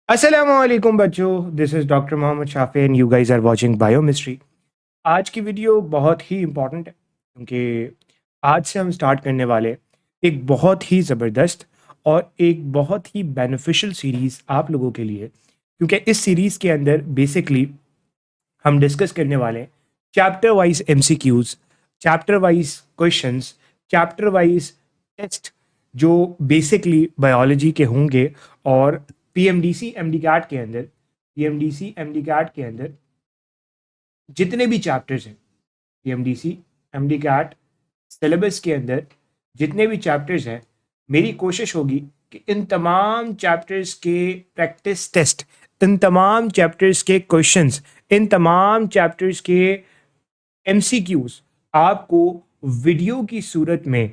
अस्सलामुअलैकुम बच्चों, this is doctor Mohammad Shafi and you guys are watching biochemistry. आज की वीडियो बहुत ही इम्पॉर्टेंट है क्योंकि आज से हम स्टार्ट करने वाले एक बहुत ही ज़बरदस्त और एक बहुत ही बेनिफिशियल सीरीज़ आप लोगों के लिए, क्योंकि इस सीरीज़ के अंदर बेसिकली हम डिस्कस करने वाले हैं chapter wise MCQs, chapter wise questions, chapter wise test जो बेसिकली बायोलॉजी के होंगे। और पीएमडीसी एमडीकैट के अंदर पीएमडीसी एमडीकैट के अंदर जितने भी चैप्टर्स हैं, पीएमडीसी एमडीकैट सिलेबस के अंदर जितने भी चैप्टर्स हैं, मेरी कोशिश होगी कि इन तमाम चैप्टर्स के प्रैक्टिस टेस्ट, इन तमाम चैप्टर्स के क्वेश्चंस, इन तमाम चैप्टर्स के एमसीक्यूज आपको वीडियो की सूरत में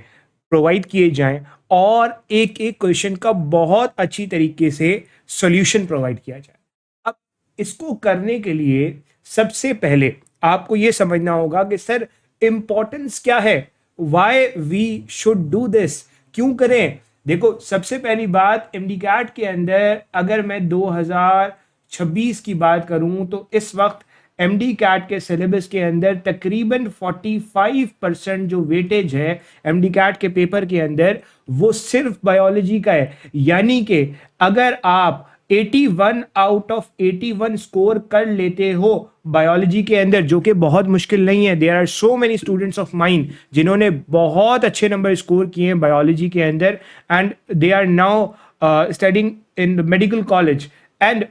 प्रोवाइड किए जाएं और एक एक क्वेश्चन का बहुत अच्छी तरीके से सॉल्यूशन प्रोवाइड किया जाए। अब इसको करने के लिए सबसे पहले आपको ये समझना होगा कि सर इंपॉर्टेंस क्या है, why we should do this, क्यों करें। देखो, सबसे पहली बात, एमडीकैट के अंदर अगर मैं 2026 की बात करूं तो इस वक्त एमडी कैट के सिलेबस के अंदर तकरीबन 45% जो वेटेज है एमडी कैट के पेपर के अंदर, वो सिर्फ बायोलॉजी का है। यानी कि अगर आप 81 आउट ऑफ 81 स्कोर कर लेते हो बायोलॉजी के अंदर, जो कि बहुत मुश्किल नहीं है, there are so many students of mine जिन्होंने बहुत अच्छे नंबर स्कोर किए हैं बायोलॉजी के अंदर and they are now studying in medical college. And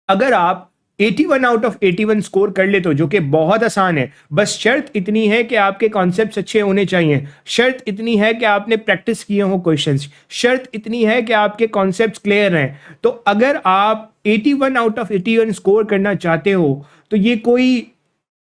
अगर आप 81 आउट ऑफ 81 स्कोर कर लेते हो, जो कि बहुत आसान है, बस शर्त इतनी है कि आपके कॉन्सेप्ट्स अच्छे होने चाहिए, शर्त इतनी है कि आपने प्रैक्टिस किए हो क्वेश्चंस, शर्त इतनी है कि आपके कॉन्सेप्ट्स क्लियर हैं। तो अगर आप 81 आउट ऑफ 81 स्कोर करना चाहते हो तो ये कोई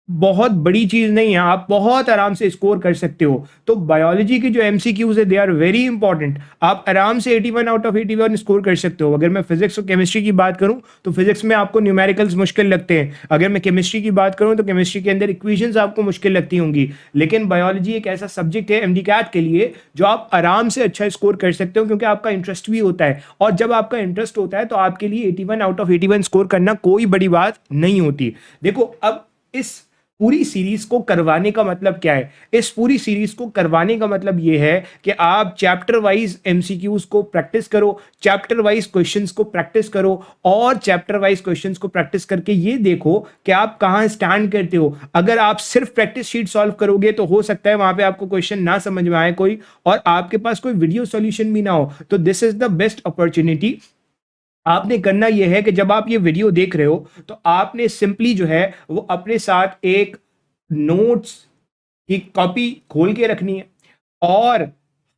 बहुत बड़ी चीज नहीं है, आप बहुत आराम से स्कोर कर सकते हो। तो बायोलॉजी के जो एमसीक्यूज है दे आर वेरी इंपॉर्टेंट, आप आराम से 81 आउट ऑफ 81 स्कोर कर सकते हो। अगर मैं फिजिक्स और केमिस्ट्री की बात करूं तो फिजिक्स में आपको न्यूमेरिकल्स मुश्किल लगते हैं, अगर मैं केमिस्ट्री की बात करूं तो केमिस्ट्री के अंदर इक्वेशंस आपको मुश्किल लगती होंगी, लेकिन बायोलॉजी एक ऐसा सब्जेक्ट है एमडीकैट के लिए जो आप आराम से अच्छा स्कोर कर सकते हो, क्योंकि आपका इंटरेस्ट भी होता है। और जब आपका इंटरेस्ट होता है तो आपके लिए 81 आउट ऑफ 81 स्कोर करना कोई बड़ी बात नहीं होती। देखो, अब इस पूरी सीरीज को करवाने का मतलब क्या है, इस पूरी सीरीज को करवाने का मतलब यह है कि आप चैप्टर वाइज एमसीक्यूज को प्रैक्टिस करो, चैप्टर वाइज क्वेश्चंस को प्रैक्टिस करो, और चैप्टर वाइज क्वेश्चंस को प्रैक्टिस करके ये देखो कि आप कहां स्टैंड करते हो। अगर आप सिर्फ प्रैक्टिस शीट सॉल्व करोगे तो हो सकता है वहां पे आपको क्वेश्चन ना समझ में आए कोई, और आपके पास कोई वीडियो सॉल्यूशन भी ना हो। तो this is the best opportunity. आपने करना यह है कि जब आप ये वीडियो देख रहे हो तो आपने सिंपली जो है वो अपने साथ एक नोट्स की कॉपी खोल के रखनी है, और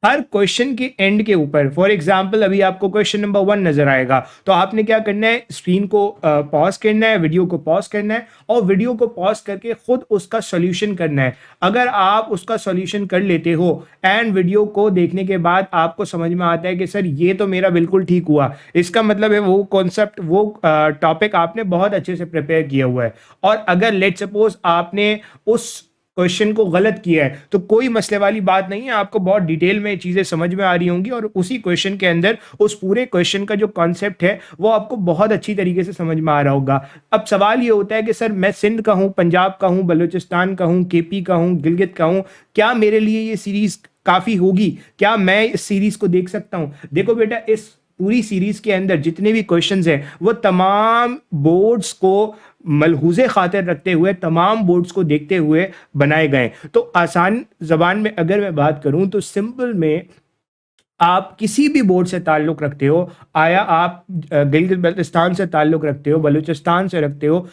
हर क्वेश्चन के एंड के ऊपर, फॉर एग्जांपल अभी आपको क्वेश्चन नंबर 1 नजर आएगा, तो आपने क्या करना है, स्क्रीन को पॉज करना है, वीडियो को पॉज करना है, और वीडियो को पॉज करके खुद उसका सॉल्यूशन करना है। अगर आप उसका सॉल्यूशन कर लेते हो एंड वीडियो को देखने के बाद आपको समझ में आता है कि सर ये तो मेरा बिल्कुल ठीक हुआ, इसका मतलब है वो कॉन्सेप्ट, वो टॉपिक आपने बहुत अच्छे से प्रिपेयर किया हुआ है। और अगर लेट सपोज आपने उस क्वेश्चन को गलत किया है तो कोई मसले वाली बात नहीं है, आपको बहुत डिटेल में चीजें समझ में आ रही होंगी, और उसी क्वेश्चन के अंदर उस पूरे क्वेश्चन का जो कॉन्सेप्ट है वो आपको बहुत अच्छी तरीके से समझ में आ रहा होगा। अब सवाल ये होता है कि सर मैं सिंध का हूं, पंजाब का हूं, बलूचिस्तान का हूं, केपी का हूं, गिलगित का हूं, क्या मेरे लिए ये सीरीज काफी होगी, क्या मैं इस सीरीज को देख सकता हूं? देखो बेटा, इस पूरी सीरीज के अंदर जितने भी क्वेश्चंस हैं वो तमाम बोर्ड्स को मलहूज़े खातिर रखते हुए, तमाम बोर्ड्स को देखते हुए बनाए गए। तो आसान जबान में अगर मैं बात करूं तो सिंपल में, आप किसी भी बोर्ड से ताल्लुक़ रखते हो, आया आप गिलगित बल्तिस्तान से ताल्लुक़ रखते हो, बलूचिस्तान से रखते हो,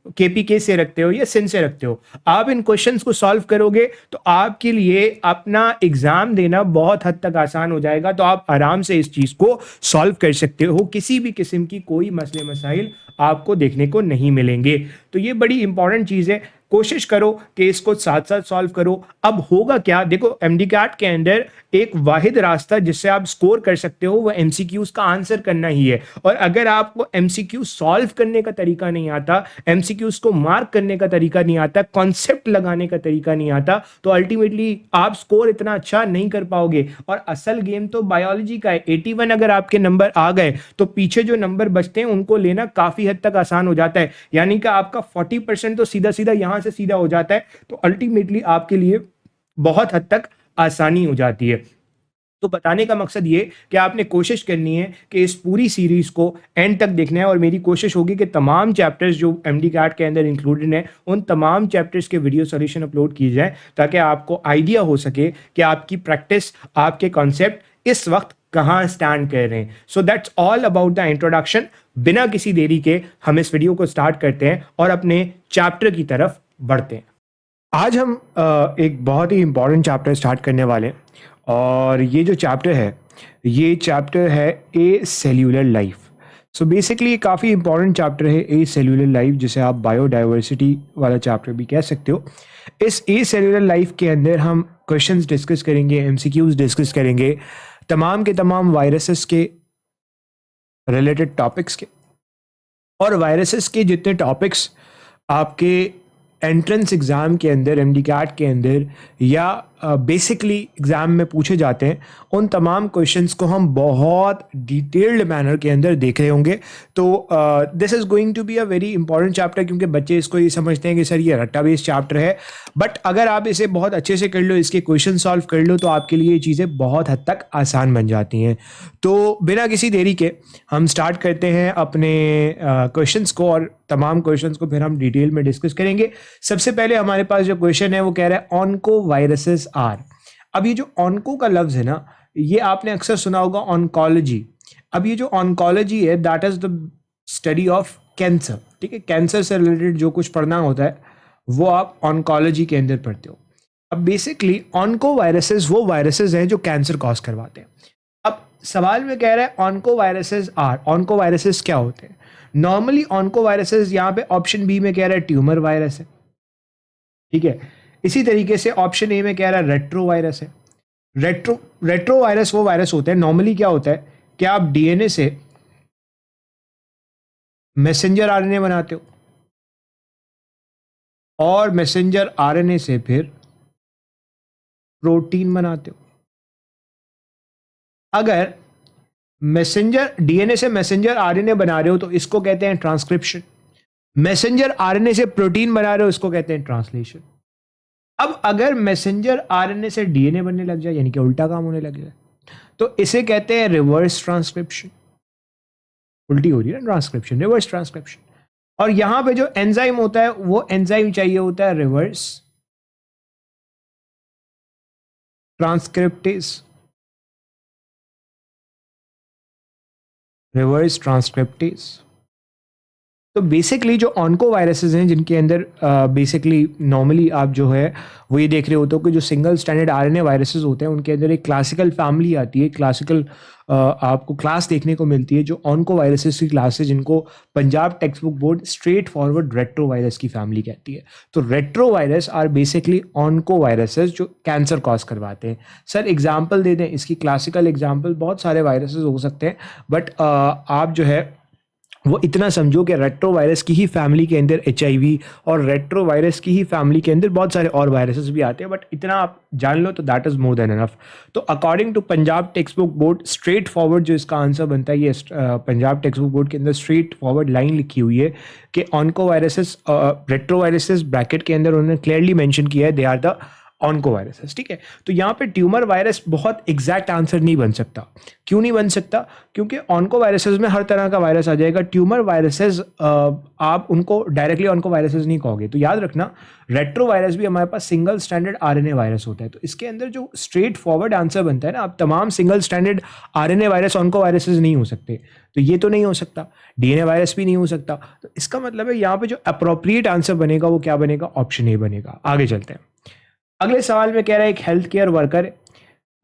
केपीके से रखते हो या सिंध से रखते हो, आप इन क्वेश्चंस को सॉल्व करोगे तो आपके लिए अपना एग्जाम देना बहुत हद तक आसान हो जाएगा। तो आप आराम से इस चीज़ को सॉल्व कर सकते हो, किसी भी किस्म की कोई मसले मसाइल आपको देखने को नहीं मिलेंगे। तो ये बड़ी इंपॉर्टेंट चीज़ है। कोशिश करो कि इसको साथ साथ सॉल्व करो। अब होगा क्या, देखो एमडी कैट के अंदर एक वाहिद रास्ता जिससे आप स्कोर कर सकते हो वो एमसीक्यूज का आंसर करना ही है। और अगर आपको एमसीक्यू सॉल्व करने का तरीका नहीं आता, एमसीक्यूज को मार्क करने का तरीका नहीं आता, कॉन्सेप्ट लगाने का तरीका नहीं आता, तो अल्टीमेटली आप स्कोर इतना अच्छा नहीं कर पाओगे। और असल गेम तो बायोलॉजी का है। 81 अगर आपके नंबर आ गए तो पीछे जो नंबर बचते हैं उनको लेना काफी हद तक आसान हो जाता है, यानी कि आपका 40% तो सीधा सीधा यहां से सीधा हो जाता है। तो अल्टीमेटली आपके लिए बहुत हद तक आसानी हो जाती है। तो बताने का मकसद ये कि आपने कोशिश करनी है कि इस पूरी सीरीज को एंड तक देखना है, और मेरी कोशिश होगी कि तमाम चैप्टर्स जो एमडी कैट के अंदर इंक्लूडेड हैं उन तमाम चैप्टर्स के वीडियो सॉल्यूशन अपलोड किए जाए, ताकि आपको आइडिया हो सके कि आपकी प्रैक्टिस, आपके कॉन्सेप्ट इस वक्त कहाँ स्टैंड कर रहे हैं। So that's all about the introduction. बिना किसी देरी के हम इस वीडियो को स्टार्ट करते हैं और अपने चैप्टर की तरफ बढ़ते हैं। आज हम एक बहुत ही इंपॉर्टेंट चैप्टर स्टार्ट करने वाले हैं, और ये जो चैप्टर है ये चैप्टर है ए सेल्यूलर लाइफ। सो बेसिकली ये काफ़ी इंपॉर्टेंट चैप्टर है ए सेल्यूलर लाइफ, जिसे आप बायोडाइवर्सिटी वाला चैप्टर भी कह सकते हो। इस ए सेल्यूलर लाइफ के अंदर हम क्वेश्चंस डिस्कस करेंगे, एमसीक्यूज डिस्कस करेंगे, तमाम के तमाम वायरसेस के रिलेटेड टॉपिक्स के, और वायरसेस के जितने टॉपिक्स आपके एंट्रेंस एग्ज़ाम के अंदर, एमडी कैट के अंदर या बेसिकली एग्ज़ाम में पूछे जाते हैं, उन तमाम क्वेश्चंस को हम बहुत डिटेल्ड मैनर के अंदर देख रहे होंगे। तो this is going to be a very important chapter, क्योंकि बच्चे इसको ये समझते हैं कि सर ये रट्टा बेस्ड चैप्टर है, बट अगर आप इसे बहुत अच्छे से कर लो, इसके क्वेश्चन सॉल्व कर लो, तो आपके लिए ये चीज़ें बहुत हद तक आसान बन जाती हैं। तो बिना किसी देरी के हम स्टार्ट करते हैं अपने क्वेश्चंस को, और तमाम क्वेश्चंस को फिर हम डिटेल में डिस्कस करेंगे। सबसे पहले हमारे पास जो क्वेश्चन है वो कह रहा है ऑन्को वायरसेस आर। अब ये जो ऑन्को का लफ्ज है ना, ये आपने अक्सर सुना होगा ऑन्कोलॉजी। अब ये जो ऑन्कोलॉजी है that is the study of cancer, ठीक है। कैंसर से रिलेटेड जो कुछ पढ़ना होता है वो आप ऑन्कोलॉजी के अंदर पढ़ते हो। अब बेसिकली ऑन्को वायरसेस वो वायरसेस हैं जो कैंसर कॉज करवाते हैं। अब सवाल में कह रहा है onco viruses are, onco viruses क्या होते हैं? नॉर्मली ऑन्को वायरसेस, यहाँ पे ऑप्शन बी में कह रहा है ट्यूमर वायरस है, ठीक है। इसी तरीके से ऑप्शन ए में कह रहा है रेट्रो वायरस है। रेट्रो वायरस वो वायरस होते हैं, नॉर्मली क्या होता है कि आप डीएनए से मैसेंजर आरएनए बनाते हो, और मैसेंजर आरएनए से फिर प्रोटीन बनाते हो। अगर मैसेंजर डीएनए से मैसेंजर आरएनए बना रहे हो तो इसको कहते हैं ट्रांसक्रिप्शन। मैसेंजर आरएनए से प्रोटीन बना रहे हो, इसको कहते हैं ट्रांसलेशन। अब अगर मैसेंजर आरएनए से डीएनए बनने लग जाए, यानी कि उल्टा काम होने लग जाए, तो इसे कहते हैं रिवर्स ट्रांसक्रिप्शन। उल्टी हो रही है ना ट्रांसक्रिप्शन, रिवर्स ट्रांसक्रिप्शन। और यहां पे जो एंजाइम होता है वो एंजाइम चाहिए होता है रिवर्स ट्रांसक्रिप्टेज। Reverse transcriptase. तो बेसिकली जो ऑन्को वायरसेस हैं जिनके अंदर बेसिकली नॉर्मली आप जो है वो ये देख रहे होते हो कि जो सिंगल स्टैंडर्ड आरएनए वायरसेस होते हैं उनके अंदर एक क्लासिकल फैमिली आती है, क्लासिकल आपको क्लास देखने को मिलती है जो ऑन्को वायरसेस की क्लास है, जिनको Punjab text book board straight forward retro virus की फैमिली कहती है। तो retro virus are basically onco viruses जो कैंसर कॉज करवाते हैं। सर एग्जाम्पल दे दें इसकी, क्लासिकल एग्जाम्पल बहुत सारे वायरसेस हो सकते हैं, बट आप जो है वो इतना समझो कि रेट्रो वायरस की ही फैमिली के अंदर एचआईवी, और रेट्रो वायरस की ही फैमिली के अंदर बहुत सारे और वायरसेस भी आते हैं, बट इतना आप जान लो तो that is more than enough. तो according to Punjab text book board straight forward जो इसका आंसर बनता है, ये पंजाब टेक्स्ट बुक बोर्ड के अंदर स्ट्रेट फॉरवर्ड लाइन लिखी हुई है कि onco viruses, retro viruses bracket के अंदर उन्होंने क्लियरली मेंशन किया है they are the onco viruses, ठीक है। तो यहाँ पे ट्यूमर वायरस बहुत एग्जैक्ट आंसर नहीं बन सकता। क्यों नहीं बन सकता? क्योंकि ऑन्को वायरसेस में हर तरह का वायरस आ जाएगा। ट्यूमर वायरसेस आप उनको डायरेक्टली ऑन्को वायरसेस नहीं कहोगे। तो याद रखना रेट्रो वायरस भी हमारे पास सिंगल स्टैंडर्ड आरएनए वायरस होता है। तो इसके अंदर जो स्ट्रेट फॉरवर्ड आंसर बनता है ना, आप तमाम single standard RNA virus onco viruses नहीं हो सकते। तो ये तो नहीं हो सकता, डीएनए वायरस भी नहीं हो सकता। तो इसका मतलब है यहाँ पे जो अप्रोप्रिएट आंसर बनेगा वो क्या बनेगा? ऑप्शन ए बनेगा। आगे चलते हैं। अगले सवाल में कह रहा है एक हेल्थ केयर वर्कर है,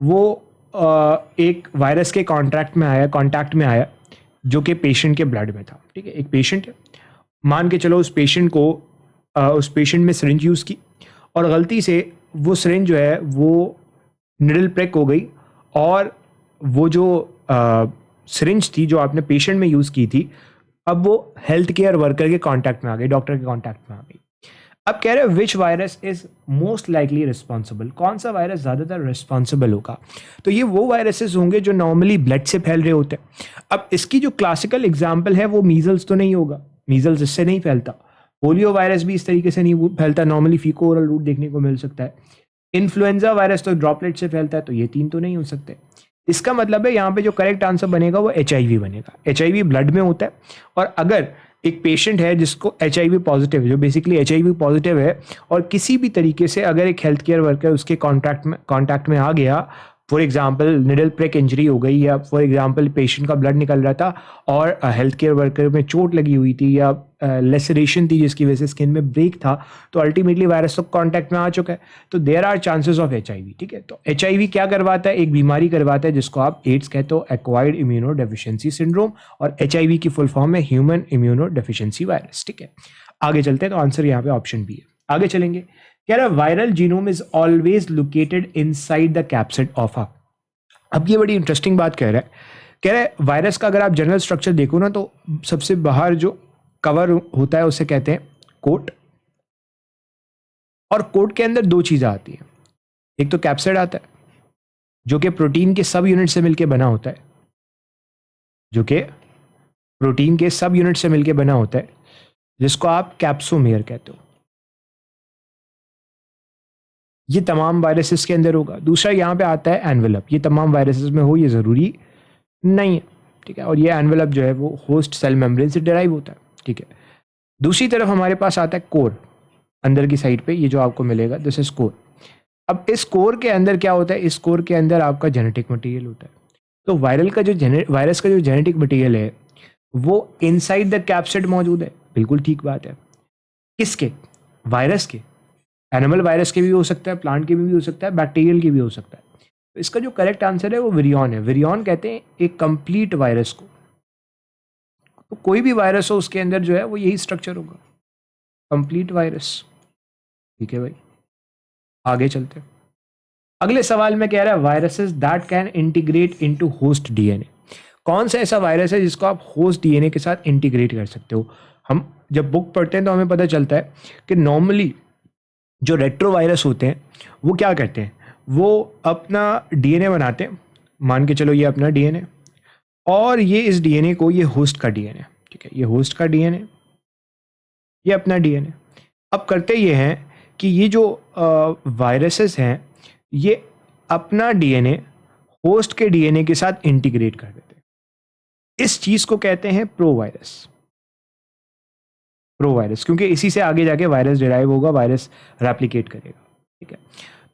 वो एक वायरस के कांटेक्ट में आया जो कि पेशेंट के ब्लड में था, ठीक है। एक पेशेंट है, मान के चलो उस पेशेंट को उस पेशेंट में सिरिंज यूज़ की और गलती से वो सिरिंज जो है वो निडल प्रेक हो गई और वो जो सिरिंज थी जो आपने पेशेंट में यूज़ की थी, अब वो हेल्थ केयर वर्कर के कांटेक्ट में आ गई, डॉक्टर के कांटेक्ट में आ गई। अब कह रहे हैं which virus is most likely responsible, कौन सा वायरस ज़्यादातर रिस्पॉन्सिबल होगा? तो ये वो वायरसेस होंगे जो नॉर्मली ब्लड से फैल रहे होते हैं। अब इसकी जो क्लासिकल एग्जाम्पल है वो मीजल्स तो नहीं होगा, मीजल्स इससे नहीं फैलता। पोलियो वायरस भी इस तरीके से नहीं फैलता, नॉर्मली फीको ओरल रूट देखने को मिल सकता है। इन्फ्लुएंजा वायरस तो ड्रॉपलेट से फैलता है, तो ये तीन तो नहीं हो सकते। इसका मतलब है यहाँ पे जो करेक्ट आंसर बनेगा वो HIV बनेगा। HIV ब्लड में होता है और अगर एक पेशेंट है जिसको HIV पॉजिटिव है, जो बेसिकली HIV पॉजिटिव है, और किसी भी तरीके से अगर एक हेल्थ केयर वर्कर उसके कॉन्टैक्ट में आ गया, फॉर एग्जाम्पल निडल प्रेक इंजरी हो गई या फॉर एग्जाम्पल पेशेंट का ब्लड निकल रहा था और हेल्थ केयर वर्कर में चोट लगी हुई थी या लेसरेशन थी जिसकी वजह से स्किन में ब्रेक था, तो अल्टीमेटली वायरस तो कॉन्टैक्ट में आ चुका है, तो there are chances of HIV। ठीक है, तो HIV क्या करवाता है? एक बीमारी करवाता है जिसको आप एड्स कहते हो, एक्वायर्ड इम्यूनो डेफिशिएंसी सिंड्रोम, और HIV की फुल फॉर्म है ह्यूमन इम्यूनो डेफिशिएंसी वायरस। ठीक है, आगे चलते हैं, तो आंसर यहाँ पे ऑप्शन बी है। आगे चलेंगे, कह रहा है viral genome is always located inside the capsid of a. अब ये बड़ी इंटरेस्टिंग बात कह रहा है, कह रहा है वायरस का अगर आप जनरल स्ट्रक्चर देखो ना, तो सबसे बाहर जो कवर होता है उसे कहते हैं कोट, और कोट के अंदर दो चीजें आती हैं। एक तो कैप्सिड आता है जो कि प्रोटीन के सब यूनिट से मिलकर बना होता है, जो कि प्रोटीन के सब यूनिट से मिलकर बना होता है, जिसको आप कैप्सोमेयर कहते हो। ये तमाम वायरसेस के अंदर होगा। दूसरा यहाँ पे आता है एनवेलप, ये तमाम वायरसेस में हो ये ज़रूरी नहीं है। ठीक है, और ये एनवेलप जो है वो होस्ट सेल मेम्ब्रेन से डिराइव होता है। ठीक है, दूसरी तरफ हमारे पास आता है कोर, अंदर की साइड पे ये जो आपको मिलेगा दिस इज कोर। अब इस कोर के अंदर क्या होता है? इस कोर के अंदर आपका जेनेटिक मटेरियल होता है। तो वायरस का जो जेनेटिक मटेरियल है वो इनसाइड द कैप्सिड मौजूद है। बिल्कुल ठीक बात है। किसके? वायरस के। एनिमल वायरस के भी हो सकता है, प्लांट के भी हो सकता है, बैक्टीरियल के भी हो सकता है। तो इसका जो करेक्ट आंसर है वो विरियॉन है। विरियॉन कहते हैं एक कंप्लीट वायरस को। तो कोई भी वायरस हो उसके अंदर जो है वो यही स्ट्रक्चर होगा, कंप्लीट वायरस। ठीक है भाई, आगे चलते हैं। अगले सवाल में कह रहा है viruses that can integrate into host DNA. कौन सा ऐसा वायरस है जिसको आप होस्ट डीएनए के साथ इंटीग्रेट कर सकते हो? हम जब बुक पढ़ते हैं तो हमें पता चलता है कि नॉर्मली जो रेट्रोवायरस होते हैं वो क्या करते हैं, वो अपना डीएनए बनाते हैं। मान के चलो ये अपना डीएनए, और ये इस डीएनए को, ये होस्ट का डीएनए, ठीक है, ये होस्ट का डीएनए, ये अपना डीएनए। अब करते ये हैं कि ये जो वायरसेस हैं ये अपना डीएनए होस्ट के डीएनए के साथ इंटीग्रेट कर देते हैं। इस चीज को कहते हैं प्रोवायरस। प्रोवायरस क्योंकि इसी से आगे जाके वायरस डिराइव होगा, वायरस रेप्लिकेट करेगा। ठीक है,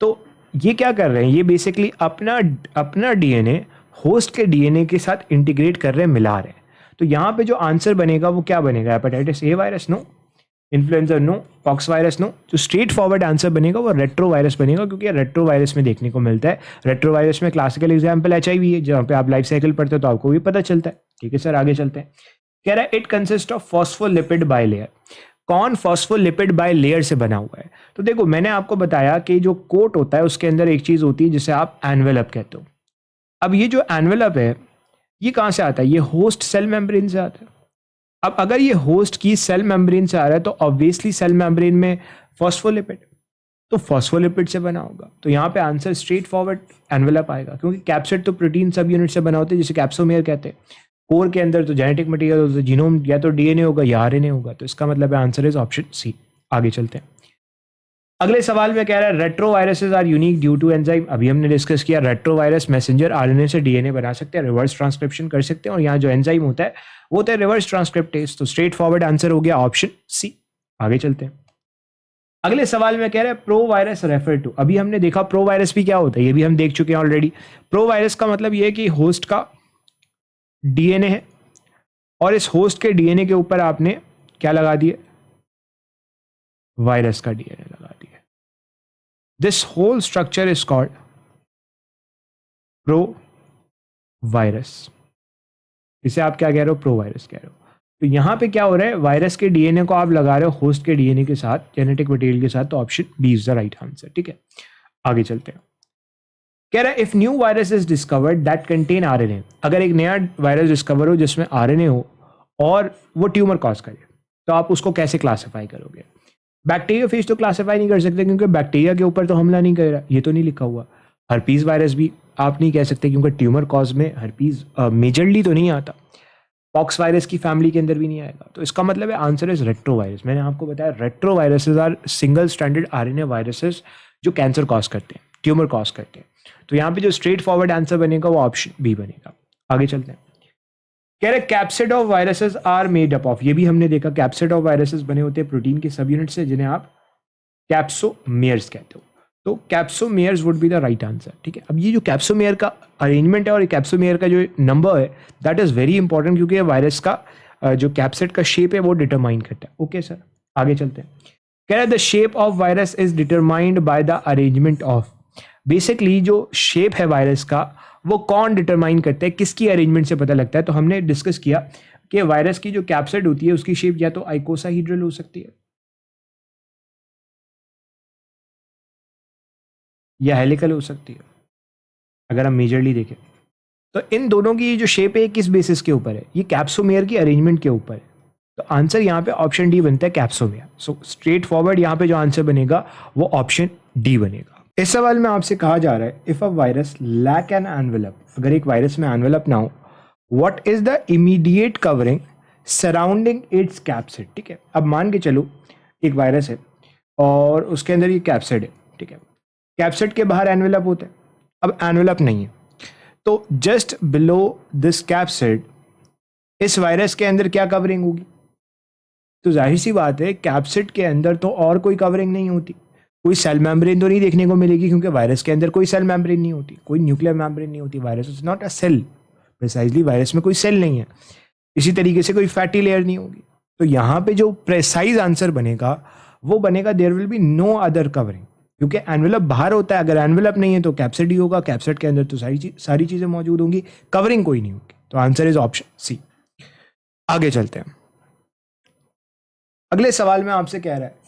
तो ये क्या कर रहे हैं, ये बेसिकली अपना डीएनए होस्ट के डीएनए के साथ इंटीग्रेट कर रहे हैं, मिला रहे हैं। तो यहाँ पे जो आंसर बनेगा वो क्या बनेगा? Hepatitis A virus no, influenza no, pox virus no. जो स्ट्रेट फॉरवर्ड आंसर बनेगा वो रेट्रो वायरस बनेगा, क्योंकि रेट्रो वायरस में देखने को मिलता है। रेट्रो वायरस में क्लासिकल एग्जाम्पल HIV है, जहाँ पे आप लाइफ साइकिल पढ़ते हो तो आपको भी पता चलता है। ठीक है सर, आगे चलते हैं। कह रहा है it consist of phospholipid bilayer. कौन फॉस्फोलिपिड बाइलेयर से बना हुआ है? तो देखो, मैंने आपको बताया कि जो कोट होता है उसके अंदर एक चीज होती है जिसे आप एनवेलप कहते हो। अब ये जो एनवेलप है ये कहां से आता है? ये होस्ट सेल मेम्ब्रेन से आता है। अब अगर ये होस्ट की सेल मेम्ब्रेन से आ रहा है तो ऑब्वियसली सेल मेम्ब्रेन में फॉस्फोलिपिड, तो फॉस्फोलिपिड से बना होगा। तो यहाँ पे आंसर स्ट्रेट फॉरवर्ड एनवेलप आएगा, क्योंकि कैप्सिड तो प्रोटीन सब यूनिट से बना होते हैं जिसे कैप्सोमेयर कहते हैं। कोर के अंदर तो जेनेटिक मटेरियल, जीनोम या तो डीएनए होगा या आरएनए होगा। तो इसका मतलब है आंसर इज ऑप्शन सी। आगे चलते हैं। अगले सवाल में कह रहा है retroviruses are unique due to enzyme. अभी हमने डिस्कस किया रेट्रोवायरस मैसेंजर आरएनए से डीएनए बना सकते हैं, रिवर्स ट्रांसक्रिप्शन कर सकते हैं, और यहाँ जो एंजाइम होता है वो होता है रिवर्स ट्रांसक्रिप्टेज। तो स्ट्रेट फॉरवर्ड आंसर हो गया ऑप्शन सी। आगे चलते हैं। अगले सवाल में कह रहा है प्रो वायरस रेफर टू। अभी हमने देखा प्रो वायरस भी क्या होता है, ये भी हम देख चुके हैं ऑलरेडी। प्रो वायरस का मतलब ये है कि होस्ट का डीएनए है और इस होस्ट के डीएनए के ऊपर आपने क्या लगा दिए? वायरस का डीएनए लगा दिया। This whole structure is called pro virus. इसे आप क्या कह रहे हो? प्रो वायरस कह रहे हो। तो यहाँ पे क्या हो रहा है, वायरस के डीएनए को आप लगा रहे हो होस्ट के डीएनए के साथ, जेनेटिक मटेरियल के साथ, तो option B is the right answer. ठीक है, आगे चलते हैं। कह रहा है if new virus is discovered that contain RNA, अगर एक नया वायरस डिस्कवर हो जिसमें आरएनए हो और वो ट्यूमर कॉज करे, तो आप उसको कैसे क्लासिफाई करोगे? बैक्टीरियोफेज तो क्लासिफाई नहीं कर सकते क्योंकि बैक्टीरिया के ऊपर तो हमला नहीं कर रहा, ये तो नहीं लिखा हुआ। हर्पीज वायरस भी आप नहीं कह सकते क्योंकि ट्यूमर कॉज में हर्पीज मेजरली तो नहीं आता। पॉक्स वायरस की फैमिली के अंदर भी नहीं आएगा। तो इसका मतलब है आंसर इज रेट्रो वायरस। मैंने आपको बताया retro viruses are single stranded RNA viruses जो कैंसर कॉज करते हैं, ट्यूमर कॉज करते हैं। तो यहाँ पे जो स्ट्रेट फॉरवर्ड आंसर बनेगा वो ऑप्शन बी बनेगा। आगे चलते हैं। कह रहे capsid of viruses are made up of, ये भी हमने देखा कैप्सिड ऑफ वायरसेस बने होते हैं प्रोटीन के सब यूनिट से जिन्हें आप कैप्सोमेयर्स कहते हो। तो कैप्सोमेयर्स would be the right answer. ठीक है, अब ये जो कैप्सोमेयर का अरेंजमेंट है और कैप्सोमेयर का जो नंबर है दैट इज वेरी इंपॉर्टेंट क्योंकि वायरस का जो कैप्सिड का शेप है वो डिटरमाइन करता है। ओके सर, आगे चलते हैं। कह रहे the shape of virus is determined by the arrangement of, basically जो शेप है वायरस का वो कौन डिटरमाइन करता है, किसकी अरेंजमेंट से पता लगता है? तो हमने डिस्कस किया कि वायरस की जो कैप्सिड होती है उसकी शेप या तो आइकोसाहीड्रल हो सकती है या हेलिकल हो सकती है अगर हम मेजरली देखें। तो इन दोनों की जो शेप है किस बेसिस के ऊपर है? ये कैप्सोमेयर की अरेंजमेंट के ऊपर है। तो आंसर यहाँ पे ऑप्शन डी बनता है कैप्सोमेयर। सो स्ट्रेट फॉरवर्ड यहाँ पे जो आंसर बनेगा वो ऑप्शन डी बनेगा। इस सवाल में आपसे कहा जा रहा है if a virus lack an envelope, अगर एक वायरस में एनवेलप ना हो, what is the immediate covering surrounding its capsid. ठीक है, अब मान के चलो एक वायरस है और उसके अंदर ये कैप्सिड है। ठीक है, कैप्सिड के बाहर एनवेलप होता है, अब एनवेलप नहीं है तो जस्ट बिलो दिस कैप्सिड इस वायरस के अंदर क्या कवरिंग होगी? तो जाहिर सी बात है कैप्सिड के अंदर तो और कोई कवरिंग नहीं होती, कोई सेल मेम्ब्रेन तो नहीं देखने को मिलेगी क्योंकि वायरस के अंदर कोई सेल मेम्ब्रेन नहीं होती, कोई न्यूक्लियर मेम्ब्रेन नहीं होती। Virus is not a cell, precisely virus में कोई सेल नहीं है। इसी तरीके से कोई फैटी लेयर नहीं होगी। तो यहाँ पे जो प्रेसाइज आंसर बनेगा वो बनेगा there will be no other covering, क्योंकि एनवेलप बाहर होता है। अगर एनवेलप नहीं है तो कैप्सिड ही होगा, कैप्सिड के अंदर तो सारी चीजें मौजूद होंगी, कवरिंग कोई नहीं होगी। तो आंसर इज ऑप्शन सी। आगे चलते हैं। अगले सवाल में आपसे कह रहा है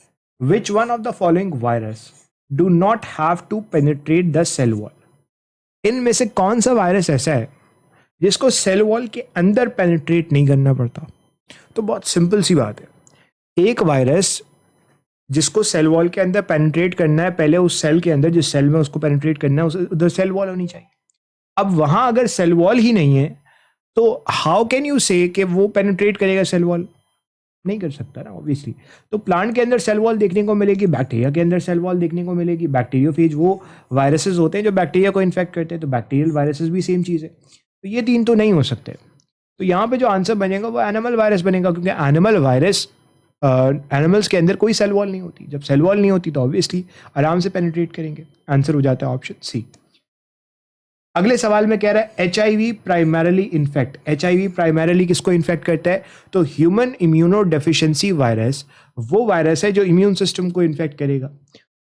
which one of the following virus do not have to penetrate the cell wall, इनमें से कौन सा वायरस ऐसा है जिसको सेल वॉल के अंदर पेनिट्रेट नहीं करना पड़ता? तो बहुत सिंपल सी बात है, एक वायरस जिसको सेल वॉल के अंदर पेनिट्रेट करना है, पहले उस सेल के अंदर जिस सेल में उसको पेनिट्रेट करना है उधर सेल वॉल होनी चाहिए। अब वहां अगर सेल वॉल ही नहीं है तो हाउ कैन यू से कि वो पेनिट्रेट करेगा सेल वॉल? नहीं कर सकता ना ऑब्वियसली। तो प्लांट के अंदर सेल वॉल देखने को मिलेगी, बैक्टीरिया के अंदर सेल वॉल देखने को मिलेगी। बैक्टीरियोफेज वो वायरसेस होते हैं जो बैक्टीरिया को इन्फेक्ट करते हैं, तो बैक्टीरियल वायरसेस भी सेम चीज़ है। तो ये तीन तो नहीं हो सकते। तो यहाँ पे जो आंसर बनेगा वो एनिमल वायरस बनेगा, क्योंकि एनिमल वायरस एनिमल्स के अंदर कोई सेल वॉल नहीं होती। जब सेल वॉल नहीं होती तो ऑब्वियसली आराम से पेनिट्रेट करेंगे। आंसर हो जाता है ऑप्शन सी। अगले सवाल में कह रहा है HIV primarily infect, HIV primarily किसको इन्फेक्ट करता है? तो ह्यूमन इम्यूनो डेफिशिएंसी वायरस वो वायरस है जो इम्यून सिस्टम को इन्फेक्ट करेगा।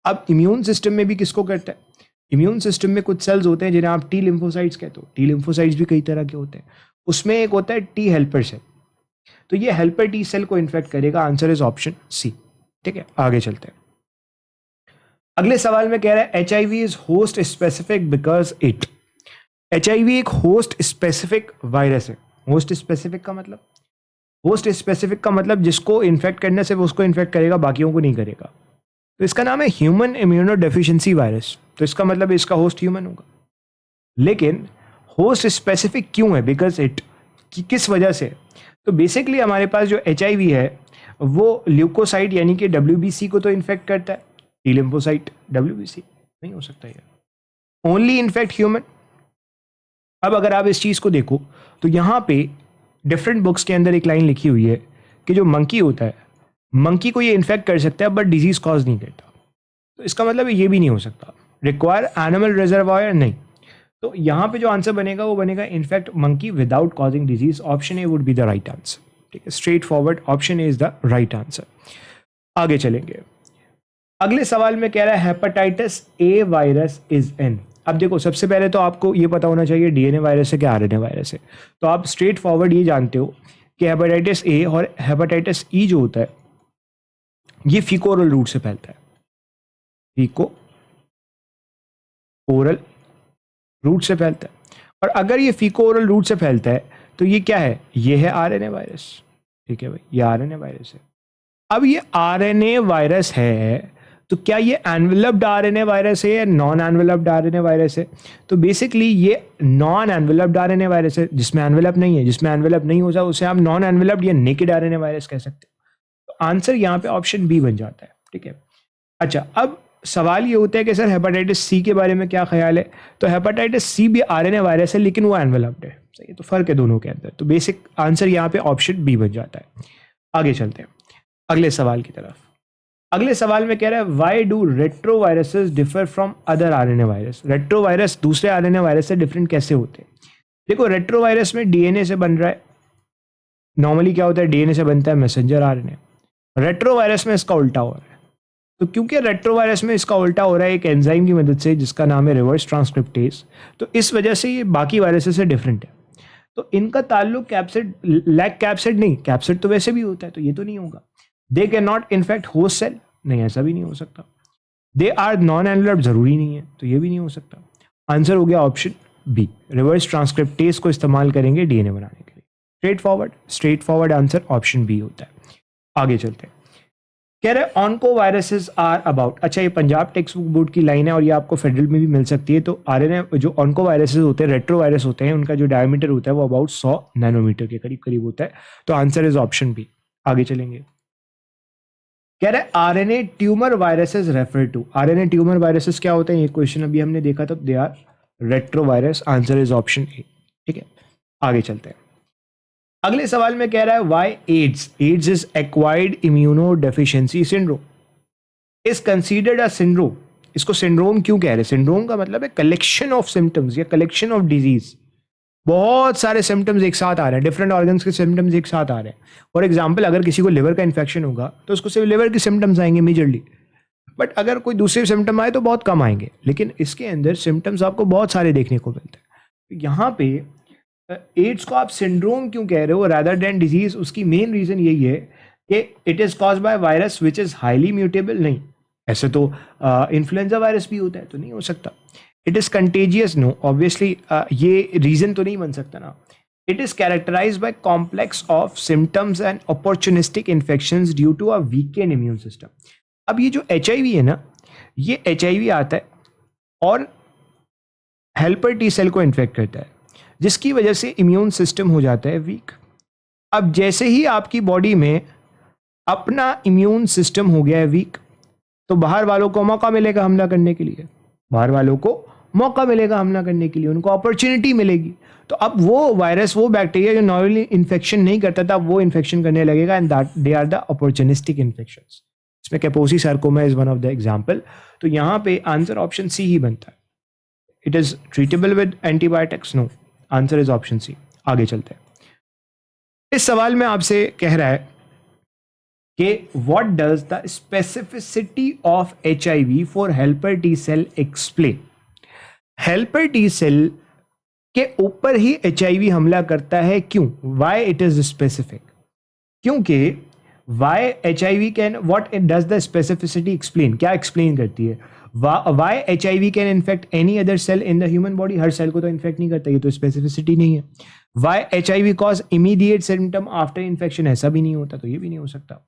अब इम्यून सिस्टम में भी किसको करता है? इम्यून सिस्टम में कुछ सेल्स होते हैं जिन्हें आप टी लिम्फोसाइट्स कहते हो। टी लिम्फोसाइट्स भी कई तरह के होते हैं, उसमें एक होता है टी हेल्पर सेल। तो ये हेल्पर टी सेल को इन्फेक्ट करेगा। Answer is option C. ठीक है, आगे चलते हैं। अगले सवाल में कह रहा है HIV is host specific because it, HIV एक होस्ट स्पेसिफिक वायरस है। होस्ट स्पेसिफिक का मतलब, होस्ट स्पेसिफिक का मतलब जिसको इन्फेक्ट करने से वो उसको इन्फेक्ट करेगा, बाकियों को नहीं करेगा। तो इसका नाम है ह्यूमन इम्यूनो डेफिशिएंसी वायरस। तो इसका मतलब इसका होस्ट ह्यूमन होगा। लेकिन होस्ट स्पेसिफिक क्यों है? बिकॉज इट, किस वजह से? तो बेसिकली हमारे पास जो HIV है वो ल्यूकोसाइट यानी कि WBC को तो इन्फेक्ट करता है। टी लिम्फोसाइट WBC नहीं हो सकता है, ओनली इन्फेक्ट ह्यूमन। अब अगर आप इस चीज़ को देखो तो यहाँ पे डिफरेंट बुक्स के अंदर एक लाइन लिखी हुई है कि जो मंकी होता है, मंकी को ये इन्फेक्ट कर सकता है बट डिजीज कॉज नहीं करता। तो इसका मतलब ये भी नहीं हो सकता। रिक्वायर एनिमल रिजर्वायर नहीं। तो यहाँ पे जो आंसर बनेगा वो बनेगा in fact monkey without causing disease. Option A would be the right answer. ठीक है, straight forward option A is the right answer. आगे चलेंगे। अगले सवाल में कह रहा है hepatitis A virus is an. अब देखो, सबसे पहले तो आपको ये पता होना चाहिए DNA वायरस है कि RNA वायरस है। तो आप स्ट्रेट फॉरवर्ड ये जानते हो कि हेपेटाइटिस ए और हेपेटाइटिस ई जो होता है ये फीको ओरल रूट से फैलता है, फीको ओरल रूट से फैलता है। और अगर ये फीको ओरल रूट से फैलता है तो ये क्या है, ये है आरएनए वायरस। ठीक है भाई, ये आरएनए वायरस है। अब ये आरएनए वायरस है तो क्या ये एनवेलप्ड आरएनए वायरस है या नॉन एनवेलप्ड आरएनए वायरस है? तो बेसिकली ये नॉन एनवेलप्ड आरएनए वायरस है, जिसमें एनवेलप नहीं है। जिसमें एनवेलप नहीं होता उसे आप नॉन एनवेलप्ड या नेकेड आरएनए वायरस कह सकते हो। तो आंसर यहाँ पे ऑप्शन बी बन जाता है। ठीक है, अच्छा अब सवाल ये होता है कि सर हेपेटाइटिस सी के बारे में क्या ख्याल है? तो हेपेटाइटिस सी भी आरएनए वायरस है लेकिन वो एनवेलप्ड है। सही है, तो फर्क है दोनों के अंदर। तो बेसिक आंसर यहाँ पे ऑप्शन बी बन जाता है। आगे चलते हैं अगले सवाल की तरफ। अगले सवाल में कह रहा है why do retroviruses differ from other RNA virus? Retrovirus दूसरे आरएनए वायरस से डिफरेंट कैसे होते हैं? देखो, रेट्रोवायरस में डीएनए से बन रहा है। नॉर्मली क्या होता है, डीएनए से बनता है मैसेंजर आरएनए। रेट्रोवायरस में इसका उल्टा हो रहा है। तो क्योंकि रेट्रोवायरस में इसका उल्टा हो रहा है एक एंजाइम की मदद से जिसका नाम है रिवर्स ट्रांसक्रिप्टेज, तो इस वजह से ये बाकी वायरसेस से डिफरेंट है। तो इनका ताल्लुक कैप्सिड लैक कैप्सिड नहीं, कैप्सिड तो वैसे भी होता है, तो ये तो नहीं होगा। They can not infect host cell, नहीं ऐसा भी नहीं हो सकता। दे आर नॉन एनवेलप्ड, जरूरी नहीं है, तो ये भी नहीं हो सकता। आंसर हो गया ऑप्शन बी, रिवर्स ट्रांसक्रिप्टेज को इस्तेमाल करेंगे डीएनए बनाने के लिए। Straight forward answer option B होता है। आगे चलते हैं, कह रहे ऑनको वायरसेस आर अबाउट। अच्छा, ये पंजाब टेक्स्ट बुक बोर्ड की लाइन है और ये आपको फेडरल में भी मिल सकती है। तो आरएनए जो ऑनको वायरसेस होते हैं, रेट्रो वायरस होते हैं, उनका जो डायमीटर होता है वो अबाउट 100 नैनोमीटर के करीब करीब होता है। तो आंसर इज ऑप्शन बी। आगे चलेंगे, कह रहे RNA tumour viruses refer to. RNA tumour viruses क्या होते हैं, ये क्वेश्चन अभी हमने देखा था। They are retro virus. Answer is option A. ठीक है, आगे चलते हैं। अगले सवाल में कह रहा है why AIDS is acquired immuno deficiency syndrome is considered a syndrome. इसको सिंड्रोम क्यों कह रहे हैं? सिंड्रोम का मतलब है कलेक्शन ऑफ सिम्टम्स या कलेक्शन ऑफ डिजीज। बहुत सारे सिम्टम्स एक साथ आ रहे हैं, डिफरेंट ऑर्गन्स के सिम्टम्स एक साथ आ रहे हैं। फॉर एग्जाम्पल, अगर किसी को लिवर का इन्फेक्शन होगा तो उसको सिर्फ लिवर के सिम्टम्स आएंगे मेजरली, बट अगर कोई दूसरे सिम्टम आए तो बहुत कम आएंगे। लेकिन इसके अंदर सिम्टम्स आपको बहुत सारे देखने को मिलते हैं। यहाँ पे एड्स को आप सिंड्रोम क्यों कह रहे हो रादर देन डिजीज? उसकी मेन रीजन यही है कि it is cause by virus which is highly mutable. नहीं, ऐसे तो इन्फ्लुएंजा वायरस भी होता है, तो नहीं हो सकता। It is contagious, no obviously ये रीजन तो नहीं बन सकता ना। It is characterise by complex of symptoms and opportunistic infections due to a weakened immune system. अब ये जो HIV है ना, ये HIV आता है और हेल्पर टी सेल को इन्फेक्ट करता है, जिसकी वजह से इम्यून सिस्टम हो जाता है वीक। अब जैसे ही आपकी बॉडी में अपना इम्यून सिस्टम हो गया है वीक, तो बाहर वालों को मौका मिलेगा हमला करने के लिए। बाहर वालों को मौका मिलेगा हमला करने के लिए, उनको अपॉर्चुनिटी मिलेगी। तो अब वो वायरस, वो बैक्टीरिया जो नॉर्मली इन्फेक्शन नहीं करता था, वो इन्फेक्शन करने लगेगा, and that they are the opportunistic infections. इसमें Kaposi sarcoma is one of the example. तो यहाँ पे आंसर ऑप्शन सी ही बनता है। It is treatable with antibiotics, no, answer is option C. आगे चलते हैं। इस सवाल में आपसे कह रहा है कि what does the specificity of HIV for helper T cell explain. Helper T cell के ऊपर ही HIV हमला करता है, क्यों? Why it is specific? क्योंकि why HIV can, what does the specificity explain, क्या एक्सप्लेन करती है? Why HIV can infect any other cell in the human body? हर सेल को तो इन्फेक्ट नहीं करता, ये तो स्पेसिफिसिटी नहीं है। Why HIV cause immediate symptom after infection? ऐसा भी नहीं होता, तो ये भी नहीं हो सकता।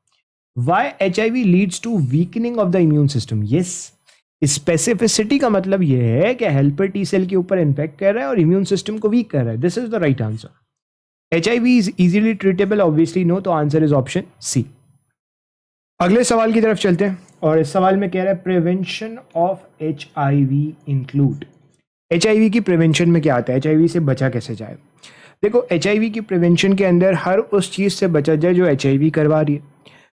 Why HIV leads to weakening of the immune system? Yes, specificity का मतलब ये है कि हेल्पर टी सेल के ऊपर इन्फेक्ट कर रहा है और इम्यून सिस्टम को वीक कर रहा है। This is the right answer. HIV is easily treatable? Obviously no, तो आंसर इज ऑप्शन सी। अगले सवाल की तरफ चलते हैं और इस सवाल में कह रहा है prevention of HIV include. HIV की प्रिवेंशन में क्या आता है? HIV से बचा कैसे जाए? देखो, HIV की प्रिवेंशन के अंदर हर उस चीज से बचा जाए जो HIV करवा रही है।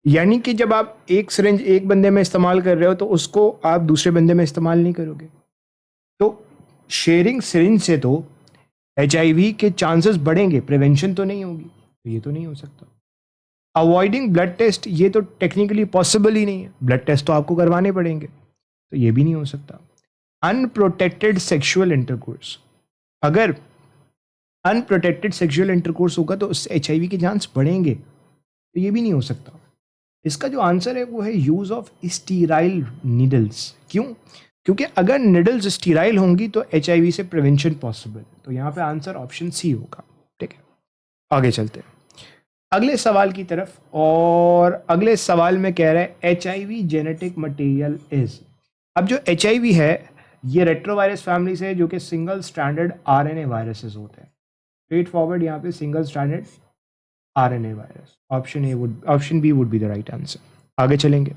यानी कि जब आप एक सिरिंज एक बंदे में इस्तेमाल कर रहे हो तो उसको आप दूसरे बंदे में इस्तेमाल नहीं करोगे। तो शेयरिंग सिरिंज से तो HIV के चांसेस बढ़ेंगे, प्रिवेंशन तो नहीं होगी, तो ये तो नहीं हो सकता। अवॉइडिंग ब्लड टेस्ट, ये तो टेक्निकली पॉसिबल ही नहीं है, ब्लड टेस्ट तो आपको करवाने पड़ेंगे, तो ये भी नहीं हो सकता। अनप्रोटेक्टेड सेक्सुअल इंटरकोर्स, अगर अनप्रोटेक्टेड सेक्सुअल इंटरकोर्स होगा तो उससे HIV के चांस बढ़ेंगे, तो ये भी नहीं हो सकता। इसका जो आंसर है वो है यूज ऑफ स्टीराइल नीडल्स। क्यों? क्योंकि अगर निडल्स स्टीराइल होंगी तो HIV से प्रिवेंशन पॉसिबल। तो यहाँ पे आंसर ऑप्शन सी होगा। ठीक है, आगे चलते हैं अगले सवाल की तरफ। और अगले सवाल में कह रहा है HIV जेनेटिक मटेरियल इज। अब जो HIV है ये रेट्रोवायरस फैमिली से है, जो कि सिंगल स्ट्रैंडेड RNA वायरसेस होते हैं। स्ट्रेट फॉरवर्ड यहाँ पे single stranded RNA virus. Option B would be the right answer. आगे चलेंगे।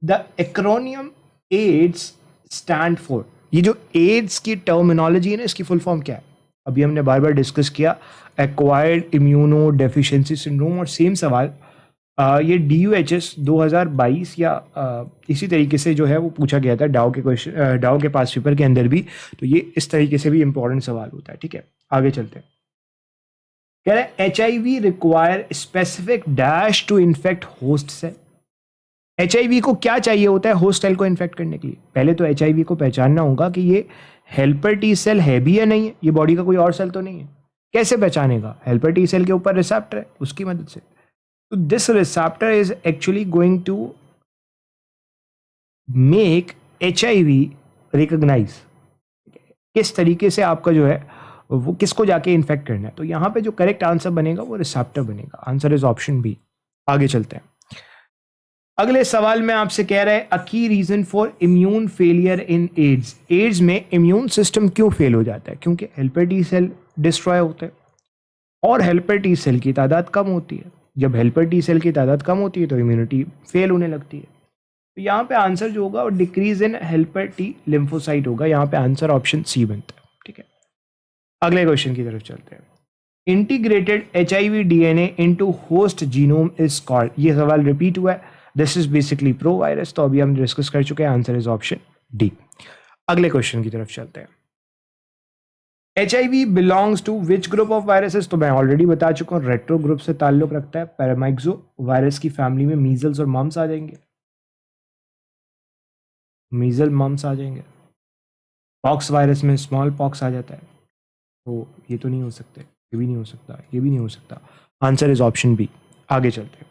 The acronym AIDS stand for. ये जो एड्स की टर्मिनोलॉजी है ना, इसकी फुल फॉर्म क्या है? अभी हमने बार बार डिस्कस किया, एक्वायर्ड इम्यूनो डेफिशिएंसी सिंड्रोम। और सेम सवाल ये DUHS 2022 या इसी तरीके से जो है वो पूछा गया था डाउ के क्वेश्चन, डाउ के पास पेपर के अंदर भी। तो ये इस तरीके से भी इंपॉर्टेंट सवाल होता है। ठीक है, आगे चलते हैं। कह रहे हैं HIV require specific dash to infect host cell. HIV को क्या चाहिए होता है होस्ट सेल को इन्फेक्ट करने के लिए? पहले तो HIV को पहचानना होगा कि ये हेल्पर T सेल है भी या नहीं है, ये बॉडी का कोई और सेल तो नहीं है। कैसे पहचानेगा? हेल्पर T सेल के ऊपर रिसेप्टर है, उसकी मदद से। तो this receptor is actually going to make HIV recognise किस तरीके से आपका जो है वो किसको जाके इन्फेक्ट करना है। तो यहाँ पे जो करेक्ट आंसर बनेगा वो रिसेप्टर बनेगा। Answer is option B. आगे चलते हैं अगले सवाल में आपसे कह रहा है a key reason for immune failure in AIDS. AIDS में इम्यून सिस्टम क्यों फेल हो जाता है? क्योंकि हेल्पर T सेल डिस्ट्रॉय होते हैं और हेल्पर T सेल की तादाद कम होती है। जब हेल्पर T सेल की तादाद कम होती है तो इम्यूनिटी फेल होने लगती है। तो यहाँ पे आंसर जो होगा वो decrease in helper T lymphocyte होगा। यहाँ पे आंसर ऑप्शन सी बनता है। ठीक है, अगले क्वेश्चन की तरफ चलते हैं। Integrated HIV DNA into host genome is called. ये सवाल रिपीट हुआ है। This is basically provirus. तो अभी हम डिस्कस कर चुके हैं। Answer is option D. अगले क्वेश्चन की तरफ चलते हैं। HIV belongs to which group of viruses? तो मैं ऑलरेडी बता चुका हूं, रेट्रो ग्रुप से ताल्लुक रखता है। पैरामाइक्सो वायरस की फैमिली में मीजल्स और मम्स आ जाएंगे। मीजल मम्स आ जाएंगे। पॉक्स वायरस में स्मॉल पॉक्स आ जाता है। तो ये तो नहीं हो सकते, ये भी नहीं हो सकता, ये भी नहीं हो सकता। Answer is option B. आगे चलते हैं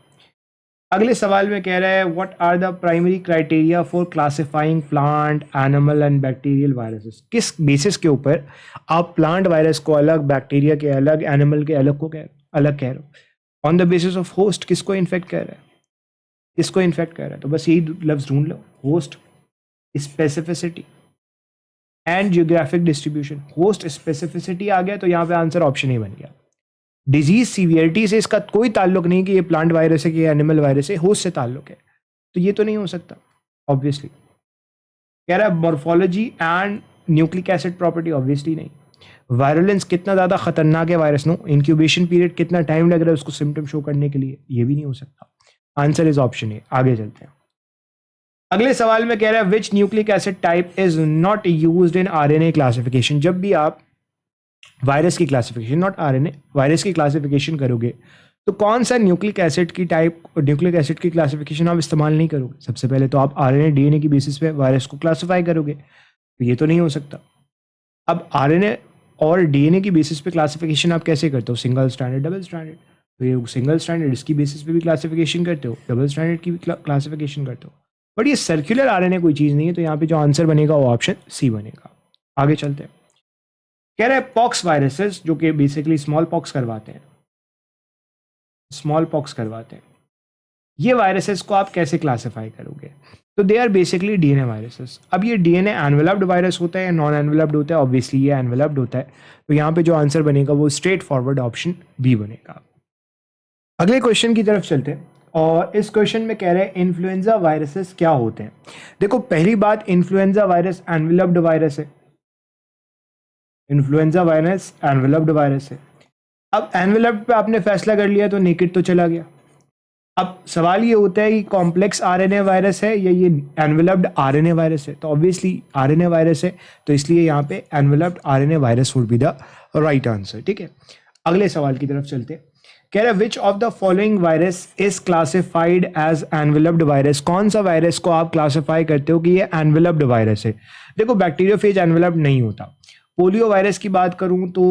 अगले सवाल में कह रहा है what are the primary criteria for classifying plant animal and bacterial viruses. किस बेसिस के ऊपर आप प्लांट वायरस को अलग, बैक्टीरिया के अलग, एनिमल के अलग को अलग कह रहे हो? On the basis of host. किसको इन्फेक्ट कर रहा है, किसको इन्फेक्ट कर रहा है? तो बस यही लफ्ज ढूंढ लो, host specificity and geographic distribution. Host specificity आ गया तो यहाँ पे आंसर ऑप्शन ए बन गया। डिजीज सीवियरिटी से इसका कोई ताल्लुक नहीं कि ये प्लांट वायरस है कि एनिमल वायरस है, होस्ट से ताल्लुक है। तो ये तो नहीं हो सकता ऑब्वियसली। कह रहा है morphology and nucleic acid property, obviously नहीं। वायरुलेंस कितना ज़्यादा खतरनाक है वायरस नो, इंक्यूबेशन पीरियड कितना टाइम लग रहा है उसको सिम्टम शो करने के लिए, ये भी नहीं हो सकता। Answer is option A. आगे चलते हैं अगले सवाल में कह रहा है which nucleic acid type is not used in RNA classification. जब भी आप वायरस की क्लासिफिकेशन, नॉट RNA, वायरस की क्लासिफिकेशन करोगे तो कौन सा न्यूक्लिक एसिड की टाइप, न्यूक्लिक एसिड की क्लासिफिकेशन आप इस्तेमाल नहीं करोगे? सबसे पहले तो आप RNA DNA की बेसिस पे वायरस को क्लासिफाई करोगे। तो ये तो नहीं हो सकता। अब RNA और DNA की बेसिस पे क्लासिफिकेशन आप कैसे करते हो? Single standard, double standard. तो ये सिंगल स्टैंडर्ड इसकी बेसिस पे भी क्लासिफिकेशन करते हो, डबल स्टैंडर्ड की भी क्लासिफिकेशन करते हो। बट ये सर्कुलर RNA कोई चीज़ नहीं है। तो यहाँ पे जो आंसर बनेगा वो ऑप्शन सी बनेगा। आगे चलते हैं कह रहे हैं पॉक्स वायरसेस जो कि बेसिकली स्मॉल पॉक्स करवाते हैं, स्मॉल पॉक्स करवाते हैं, ये वायरसेस को आप कैसे क्लासिफाई करोगे? तो they are basically DNA viruses. अब ये DNA एनवेलप्ड वायरस होता है या नॉन एनवेलप्ड होता है? ऑब्वियसली ये एनवेलप्ड होता है। तो यहाँ पे जो आंसर बनेगा वो स्ट्रेट फॉरवर्ड ऑप्शन बी बनेगा। अगले क्वेश्चन की तरफ चलते हैं और इस क्वेश्चन में कह रहे हैं इन्फ्लुएंजा वायरसेस क्या होते हैं। देखो पहली बात, इन्फ्लुएंजा वायरस एनवेलप्ड वायरस है। इन्फ्लुएंजा वायरस एनवेलप्ड वायरस है। अब एनवेलप्ड पे आपने फैसला कर लिया तो नेकेड तो चला गया। अब सवाल ये होता है कि कॉम्प्लेक्स RNA वायरस है या ये एनवेलप्ड RNA वायरस है? तो ऑब्वियसली RNA वायरस है, तो इसलिए यहाँ पे enveloped RNA virus would be the right answer. ठीक है, अगले सवाल की तरफ चलते हैं। कह रहा है which of the following virus is classified as enveloped virus. कौन सा वायरस को आप क्लासिफाई करते हो कि ये एनवेलप्ड वायरस है? देखो बैक्टीरियोफेज एनवेलप्ड नहीं होता, पोलियो वायरस की बात करूं तो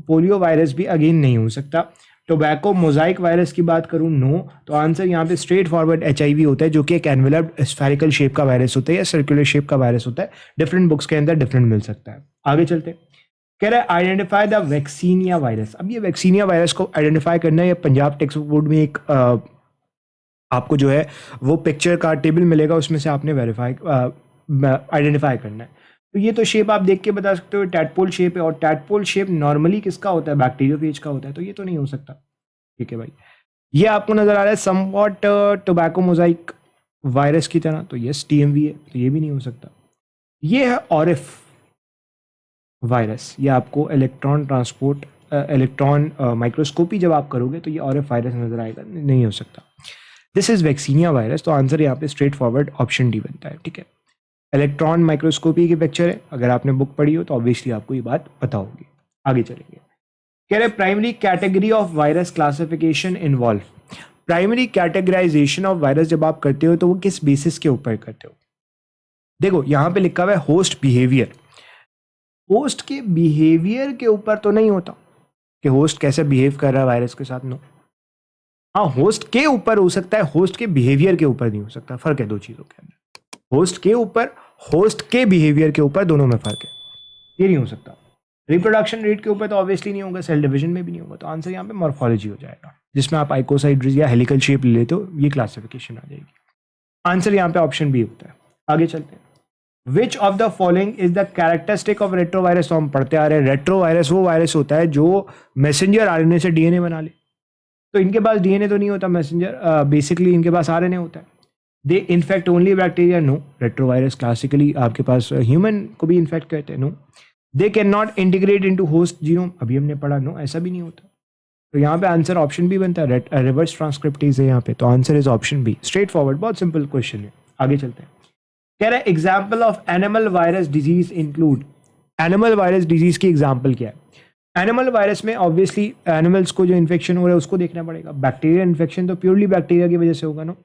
पोलियो वायरस भी अगेन नहीं हो सकता। टोबैको मोजाइक वायरस की बात करूं, नो। तो आंसर यहाँ पे स्ट्रेट फॉरवर्ड एचआईवी होता है, जो कि एक एनवेलप्ड स्फेरिकल शेप का वायरस होता है या सर्कुलर शेप का वायरस होता है। डिफरेंट बुक्स के अंदर डिफरेंट मिल सकता है। आगे चलते हैं। कह रहा है आइडेंटिफाई द वैक्सीनिया वायरस। अब ये वैक्सीनिया वायरस को आइडेंटिफाई करना है, या पंजाब टेक्स्ट बुक में एक आपको जो है वो पिक्चर का टेबल मिलेगा, उसमें से आपने वेरीफाई आइडेंटिफाई करना है। तो ये तो शेप आप देख के बता सकते हो, टैडपोल शेप है, और टैडपोल शेप नॉर्मली किसका होता है, बैक्टीरियोफेज का होता है, तो ये तो नहीं हो सकता। ठीक है भाई, ये आपको नजर आ रहा है समवॉट टोबैको मोजाइक वायरस की तरह, तो यस टीएमवी है, तो ये भी नहीं हो सकता। ये है ऑरिफ वायरस, ये आपको इलेक्ट्रॉन माइक्रोस्कोपी जब आप करोगे तो ये ऑरिफ वायरस नजर आएगा, नहीं हो सकता। दिस इज वैक्सीनिया वायरस, तो आंसर यहाँ पे स्ट्रेट फॉरवर्ड ऑप्शन डी बनता है। ठीक है, इलेक्ट्रॉन माइक्रोस्कोपी की पिक्चर है, अगर आपने बुक पढ़ी हो तो ऑब्वियसली आपको ये बात पता होगी। आगे चलेंगे। कह रहे primary category of virus classification involve. Primary categorisation of virus जब आप करते हो तो वो किस बेसिस के ऊपर करते हो? देखो यहाँ पे लिखा हुआ है होस्ट बिहेवियर। होस्ट के बिहेवियर के ऊपर तो नहीं होता कि होस्ट कैसे बिहेव कर रहा है वायरस के साथ, नो। हाँ, होस्ट के ऊपर हो सकता है, होस्ट के बिहेवियर के ऊपर नहीं हो सकता। फर्क है दो चीजों के अंदर, होस्ट के ऊपर, होस्ट के बिहेवियर के ऊपर, दोनों में फर्क है, ये नहीं हो सकता। रिप्रोडक्शन रेट के ऊपर तो ऑब्वियसली नहीं होगा, सेल डिवीजन में भी नहीं होगा, तो आंसर यहाँ पे मॉर्फोलॉजी हो जाएगा, जिसमें आप आइकोसाइड्स या हेलिकल शेप ले लेते हो, ये क्लासिफिकेशन आ जाएगी। आंसर यहाँ पे ऑप्शन बी होता है। आगे चलते हैं। विच of the following is the characteristic of retrovirus? तो हम पढ़ते आ रहे हैं, रेट्रोवायरस वो वायरस होता है जो मैसेंजर आरएनए से डीएनए बना ले। तो इनके पास डीएनए तो नहीं होता मैसेंजर, बेसिकली इनके पास आरएनए होता है। They infect only bacteria, no. Retrovirus classically आपके पास ह्यूमन को भी इन्फेक्ट करते हैं, no. They can not integrate into host genome, अभी हमने पढ़ा, नो, ऐसा भी नहीं होता। तो यहाँ पे आंसर ऑप्शन बी बनता है, रिवर्स ट्रांसक्रिप्टेज है यहाँ पे, तो answer is option B, straightforward, बहुत सिंपल क्वेश्चन है। आगे चलते हैं। कह रहा है example of animal virus disease include. Animal virus disease की एग्जाम्पल क्या है? एनिमल वायरस में ऑब्वियसली एनिमल्स को जो इन्फेक्शन हो रहा है उसको देखना पड़ेगा। बैक्टीरिया इन्फेक्शन तो प्योरली बैक्टीरिया की वजह से होगा, नो।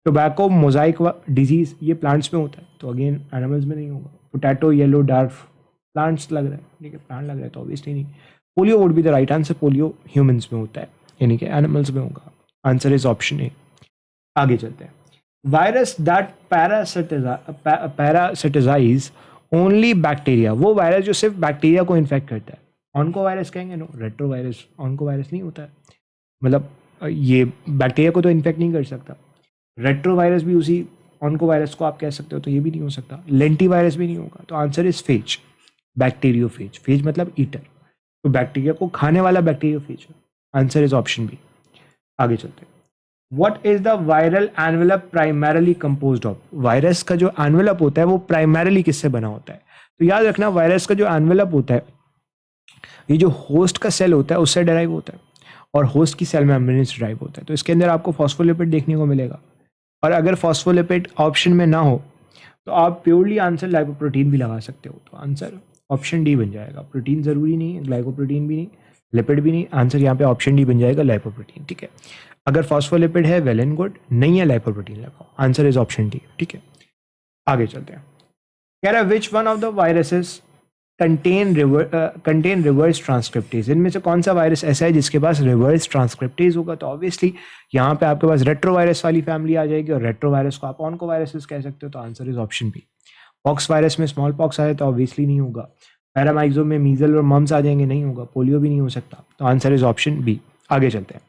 टोबैको मोजाइक डिजीज ये प्लांट्स में होता है, तो अगेन एनिमल्स में नहीं होगा। पोटैटो येलो डार्फ प्लांट्स लग रहा है, ठीक है, प्लांट लग रहा है तो ऑब्वियसली नहीं। Polio would be the right answer, polio humans में होता है, यानी कि एनिमल्स में होगा। Answer is option A. आगे चलते हैं। Virus that parasitise only bacteria, वो वायरस जो सिर्फ बैक्टीरिया को इन्फेक्ट करता है, ऑन्को वायरस कहेंगे, no. Retrovirus oncovirus नहीं होता है, मतलब ये बैक्टीरिया को तो इन्फेक्ट नहीं कर सकता। रेट्रो वायरस भी उसी ऑन्को वायरस को आप कह सकते हो, तो ये भी नहीं हो सकता। लेंटी वायरस भी नहीं होगा, तो answer is phage, bacteriophage. Phage मतलब ईटर, तो बैक्टीरिया को खाने वाला bacteriophage. Answer is option B. आगे चलते हैं। What is the viral envelope primarily composed of? Virus का जो एनवेलप होता है वो प्राइमरीली किससे बना होता है? तो याद रखना, वायरस का जो एनवेलप होता है ये जो होस्ट का सेल होता है उससे डिराइव होता है, और होस्ट की सेल मेम्ब्रेन से डिराइव होता है। तो इसके अंदर आपको फॉस्फोलिपिड देखने को मिलेगा, और अगर फॉस्फोलिपिड ऑप्शन में ना हो तो आप प्योरली आंसर लाइपोप्रोटीन भी लगा सकते हो, तो आंसर ऑप्शन डी बन जाएगा। प्रोटीन जरूरी नहीं है, ग्लाइकोप्रोटीन भी नहीं, लिपिड भी नहीं, आंसर यहाँ पे ऑप्शन डी बन जाएगा, लाइपोप्रोटीन। ठीक है, अगर फॉस्फोलिपिड है वेल एंड गुड, नहीं है लाइपोप्रोटीन लगाओ, आंसर इज ऑप्शन डी। ठीक है, आगे चलते हैं। कह रहा है which one of the viruses contain reverse transcriptase? इनमें से कौन सा वायरस ऐसा है जिसके पास रिवर्स ट्रांसक्रिप्टेज होगा? तो ऑब्वियसली यहाँ पे आपके पास रेट्रो वायरस वाली फैमिली आ जाएगी, और रेट्रो वायरस को आप ऑन्को वायरसेस कह सकते हो, तो answer is option B. Poxvirus में स्मॉल पॉक्स आए तो ऑब्वियसली नहीं होगा। पैरामाइक्सो में मीजल और मम्स आ जाएंगे, नहीं होगा। पोलियो भी नहीं हो सकता, तो आंसर इज ऑप्शन बी। आगे चलते हैं।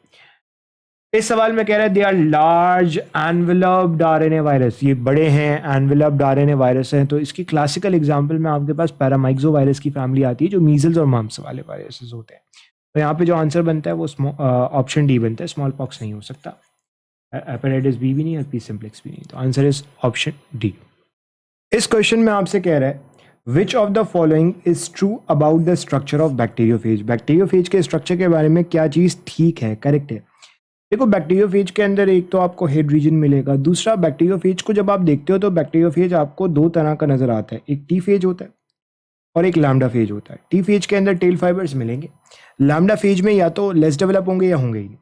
इस सवाल में कह रहे हैं they are large enveloped RNA virus, ये बड़े हैं एनवेलप्ड आरएनए वायरस हैं, तो इसकी क्लासिकल एग्जांपल में आपके पास पैरामाइक्सो वायरस की फैमिली आती है, जो मीजल्स और मम्स वाले वायरसेस होते हैं। तो यहाँ पे जो आंसर बनता है वो ऑप्शन डी बनता है, स्मॉल पॉक्स नहीं हो सकता, हेपेटाइटिस बी भी नहीं, herpes सिम्प्लेक्स भी नहीं, तो आंसर इज ऑप्शन डी। इस क्वेश्चन में आपसे कह रहा है which of the following is true about the structure of bacteriophage? Bacteriophage के स्ट्रक्चर के बारे में क्या चीज ठीक है, करेक्ट है? देखो, बैक्टीरियोफेज के अंदर एक तो आपको हेड रीजन मिलेगा, दूसरा बैक्टीरियोफेज को जब आप देखते हो तो बैक्टीरियोफेज आपको दो तरह का नजर आता है, एक टी फेज होता है और एक लैम्डा फेज होता है। टी फेज के अंदर टेल फाइबर्स मिलेंगे, लैम्डा फेज में या तो लेस डेवलप होंगे या होंगे ही नहीं।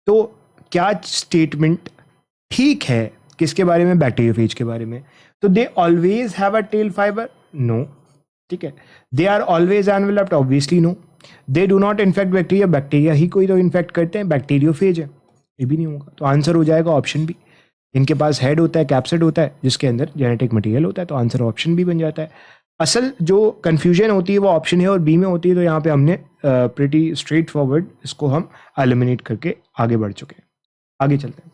तो क्या स्टेटमेंट ठीक है किसके बारे में? बैक्टीरियोफेज के बारे में। तो they always have a tail fibre, no. ठीक है। They are always enveloped, obviously no. They do not infect bacteria, bacteria ही कोई तो इन्फेक्ट करते हैं, बैक्टीरियोफेज है, ये भी नहीं होगा। तो आंसर हो जाएगा ऑप्शन बी। इनके पास हेड होता है, कैप्सिड होता है, जिसके अंदर जेनेटिक मटेरियल होता है, तो आंसर ऑप्शन बी बन जाता है। असल जो कन्फ्यूजन होती है वो ऑप्शन ए और बी में होती है, तो यहाँ पे हमने प्रिटी स्ट्रेट फॉरवर्ड इसको हम एलिमिनेट करके आगे बढ़ चुके हैं। आगे चलते हैं।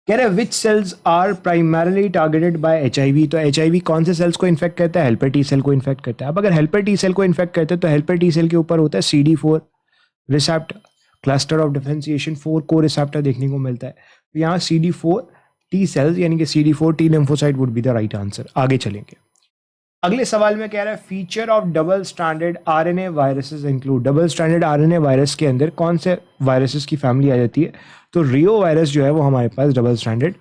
कह रहे which cells are primarily targeted by HIV, तो एचआईवी कौन से सेल्स को इन्फेक्ट करता है? हेल्पर टी सेल को इन्फेक्ट करता है। अब अगर हेल्पर टी सेल को इन्फेक्ट करते हैं तो हेल्पर टी सेल के ऊपर होता है CD4 receptor, cluster of differentiation 4 को रिसेप्टर देखने को मिलता है। तो यहाँ CD4 टी सेल्स यानी कि CD4 T lymphocyte would be the right answer. आगे चलेंगे। अगले सवाल में कह रहा है feature of double standard RNA viruses include. Double standard RNA virus के अंदर कौन से वायरसेस की फैमिली आ जाती है? तो रियो वायरस जो है वो हमारे पास डबल स्टैंडर्ड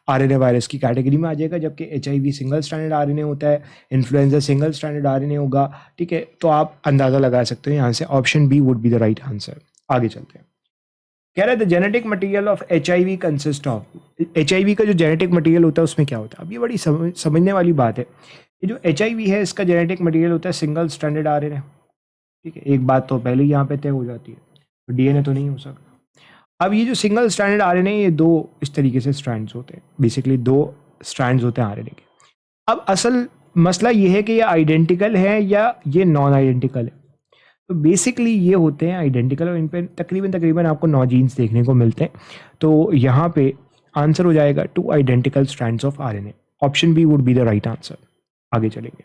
आरएनए वायरस की कैटेगरी में आ जाएगा, जबकि एचआईवी सिंगल स्टैंडर्ड आरएनए होता है, इन्फ्लुएंजा सिंगल स्टैंडर्ड आरएनए होगा। ठीक है, तो आप अंदाजा लगा सकते हो यहाँ से option B would be the right answer. आगे चलते हैं। कह रहे the genetic material of HIV consist of. HIV का जो जेनेटिक मटेरियल होता है उसमें क्या होता है? अब ये बड़ी समझने वाली बात है। ये जो एचआईवी है इसका जेनेटिक मटेरियल होता है सिंगल स्टैंडर्ड आरएनए। ठीक है, एक बात तो पहले ही यहाँ पे तय हो जाती है, तो डीएनए तो नहीं हो सकता। अब ये जो सिंगल स्टैंडर्ड आरएनए, ये दो इस तरीके से स्ट्रैंड्स होते हैं, बेसिकली दो स्ट्रैंड्स होते हैं आरएनए के। अब असल मसला ये है कि ये आइडेंटिकल है या ये नॉन आइडेंटिकल है। तो बेसिकली ये होते हैं आइडेंटिकल और इन पर तकरीबन आपको 9 जीन्स देखने को मिलते हैं। तो यहाँ पे आंसर हो जाएगा 2 identical strands of RNA. Option B would be the right answer. आगे चलेंगे।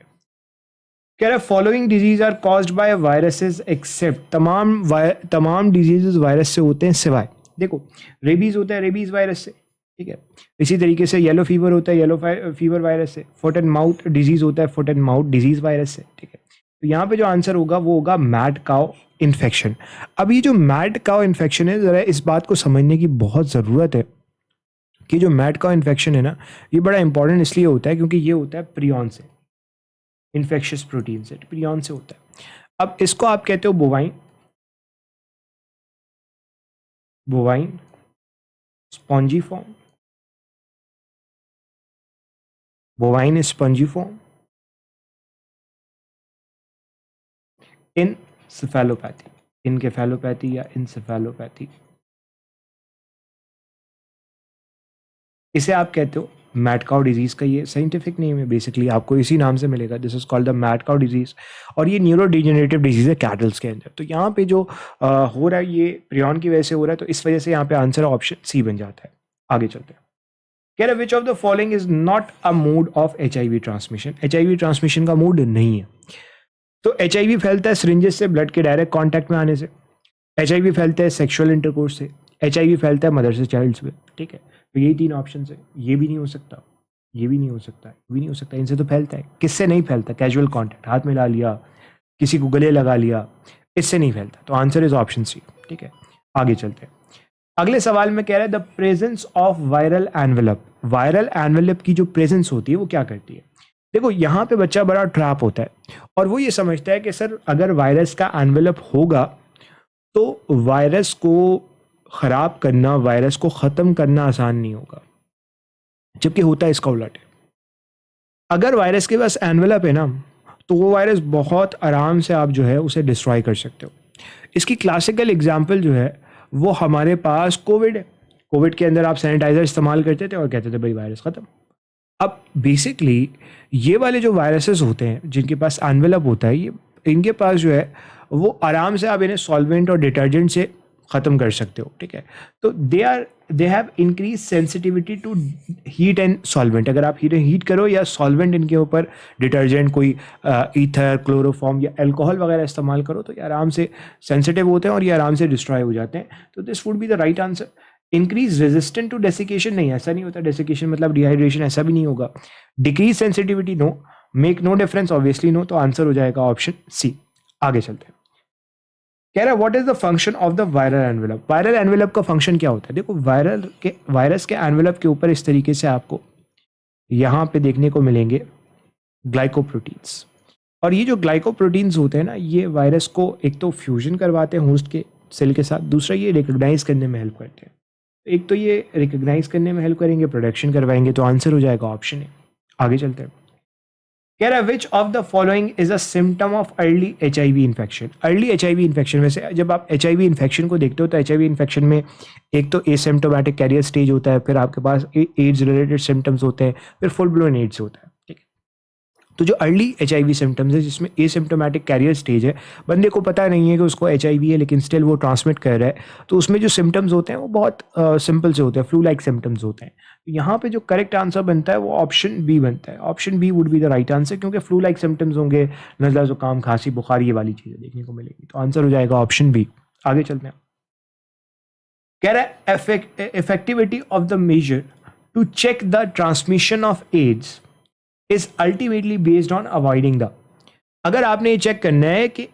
कह रहा है following disease are caused by viruses except. तमाम डिजीजेस वायरस से होते हैं सिवाय, देखो रेबीज होता है रेबीज वायरस से, ठीक है। इसी तरीके से येलो फीवर होता है येलो फीवर वायरस से। फुट एंड माउथ डिजीज होता है foot and mouth disease virus से, ठीक है। तो यहाँ पे जो आंसर होगा वो होगा मैड काउ इन्फेक्शन। अब ये जो मैड काउ इन्फेक्शन है, ज़रा इस बात को समझने की बहुत ज़रूरत है कि जो मैड काउ इन्फेक्शन है ना, ये बड़ा इंपॉर्टेंट इसलिए होता है क्योंकि ये होता है प्रियॉन से, इन्फेक्शियस प्रोटीन से, प्रियॉन से होता है। अब इसको आप कहते हो बोवाइन स्पॉन्जीफॉर्म, बोवाइन स्पॉन्जीफॉर्म, इनसेफेलोपैथी, इनकेफेलोपैथी या इनसेफेलोपैथी, इसे आप कहते हो मैड काउ डिजीज का ये साइंटिफिक नेम है। बेसिकली आपको इसी नाम से मिलेगा, this is called the mad cow disease. और ये न्यूरो डिजेनरेटिव डिजीज है कैटल्स के अंदर। तो यहाँ पे जो हो रहा है ये प्रियॉन की वजह से हो रहा है, तो इस वजह से यहाँ पे आंसर ऑप्शन सी बन जाता है। आगे चलते हैं। कह रहे विच of the following is not a mode of HIV transmission. HIV transmission का मोड नहीं है। तो एचआईवी फैलता है सिरिंजेस से, ब्लड के डायरेक्ट कॉन्टैक्ट में आने से। एचआईवी फैलता है सेक्सुअल इंटरकोर्स से। एचआईवी फैलता है मदर से चाइल्ड में, ठीक है। तो यही 3 ऑप्शन है। ये भी नहीं हो सकता, ये भी नहीं हो सकता, ये भी नहीं हो सकता। इनसे तो फैलता है। किससे नहीं फैलता? कैजुअल कॉन्टैक्ट, हाथ मिला लिया, किसी को गले लगा लिया, इससे नहीं फैलता। तो आंसर इज ऑप्शन सी, ठीक है। आगे चलते हैं। अगले सवाल में कह रहा है the presence of viral envelope. Viral envelope की जो प्रेजेंस होती है वो क्या करती है? देखो यहाँ पे बच्चा बड़ा ट्रैप होता है और वो ये समझता है कि सर अगर वायरस का एनवेलप होगा तो वायरस को ख़राब करना, वायरस को ख़त्म करना आसान नहीं होगा, जबकि होता है इसका उलट है। अगर वायरस के पास एनवेलप है ना, तो वो वायरस बहुत आराम से आप जो है उसे डिस्ट्रॉय कर सकते हो। इसकी क्लासिकल एग्जांपल जो है वो हमारे पास कोविड है। कोविड के अंदर आप सैनिटाइजर इस्तेमाल करते थे और कहते थे भाई वायरस ख़त्म। अब बेसिकली ये वाले जो वायरसेस होते हैं जिनके पास एनवेलप होता है, ये इनके पास जो है वो आराम से आप इन्हें सॉल्वेंट और डिटर्जेंट से ख़त्म कर सकते हो, ठीक है। तो they have increase sensitivity to heat and solvent. अगर आप हीट करो या सॉल्वेंट इनके ऊपर डिटर्जेंट कोई ईथर, क्लोरोफॉर्म या अल्कोहल वगैरह इस्तेमाल करो तो ये आराम से सेंसिटिव होते हैं और ये आराम से डिस्ट्रॉय हो जाते हैं। तो this would be the right answer. Increase resistant to desiccation नहीं, ऐसा नहीं होता। डेसिकेशन मतलब डिहाइड्रेशन, ऐसा भी नहीं होगा। Decrease sensitivity no, make no difference obviously no. तो आंसर हो जाएगा ऑप्शन सी। आगे चलते हैं। कह रहा है what is the function of the viral envelope. Viral envelope का फंक्शन क्या होता है? देखो वायरस के एनवेलप के ऊपर इस तरीके से आपको यहाँ पे देखने को मिलेंगे ग्लाइकोप्रोटीन्स। और ये जो ग्लाइकोप्रोटीन्स होते हैं ना, ये वायरस को एक तो फ्यूजन करवाते हैं होस्ट के सेल के साथ, दूसरा ये रिकॉग्नाइज करने में हेल्प करते हैं। एक तो ये रिकॉग्नाइज करने में हेल्प करेंगे, प्रोडक्शन करवाएंगे। तो आंसर हो जाएगा ऑप्शन है। आगे चलते हैं। कह रहा है which of the following is a symptom of early HIV infection. Early HIV infection में से जब आप HIV इन्फेक्शन को देखते हो तो HIV इन्फेक्शन में एक तो एसिम्प्टोमेटिक कैरियर स्टेज होता है, फिर आपके पास एड्स रिलेटेड सिम्टम्स होते हैं, फिर फुल ब्लोन एड्स होता है। ठीक है, तो जो अर्ली HIV सिम्टम्स है जिसमें एसिम्प्टोमेटिक कैरियर स्टेज है, बंदे को पता नहीं है कि उसको HIV है लेकिन स्टिल वो ट्रांसमिट कर रहा है, तो उसमें जो सिम्टम्स होते हैं वो बहुत सिंपल से होते हैं, फ्लू लाइक सिम्टम्स होते हैं। तो यहाँ पे जो करेक्ट आंसर बनता है वो ऑप्शन बी बनता है। Option B would be the right answer, क्योंकि फ्लू लाइक सिम्टम्स होंगे, नज़ला जुकाम खांसी बुखार ये वाली चीज़ें देखने को मिलेगी, तो आंसर हो जाएगा ऑप्शन बी। आगे चलते हैं। कह रहा है effectivity of the measure to check the transmission of AIDS is ultimately based on avoiding the. अगर आपने ये चेक करना है कि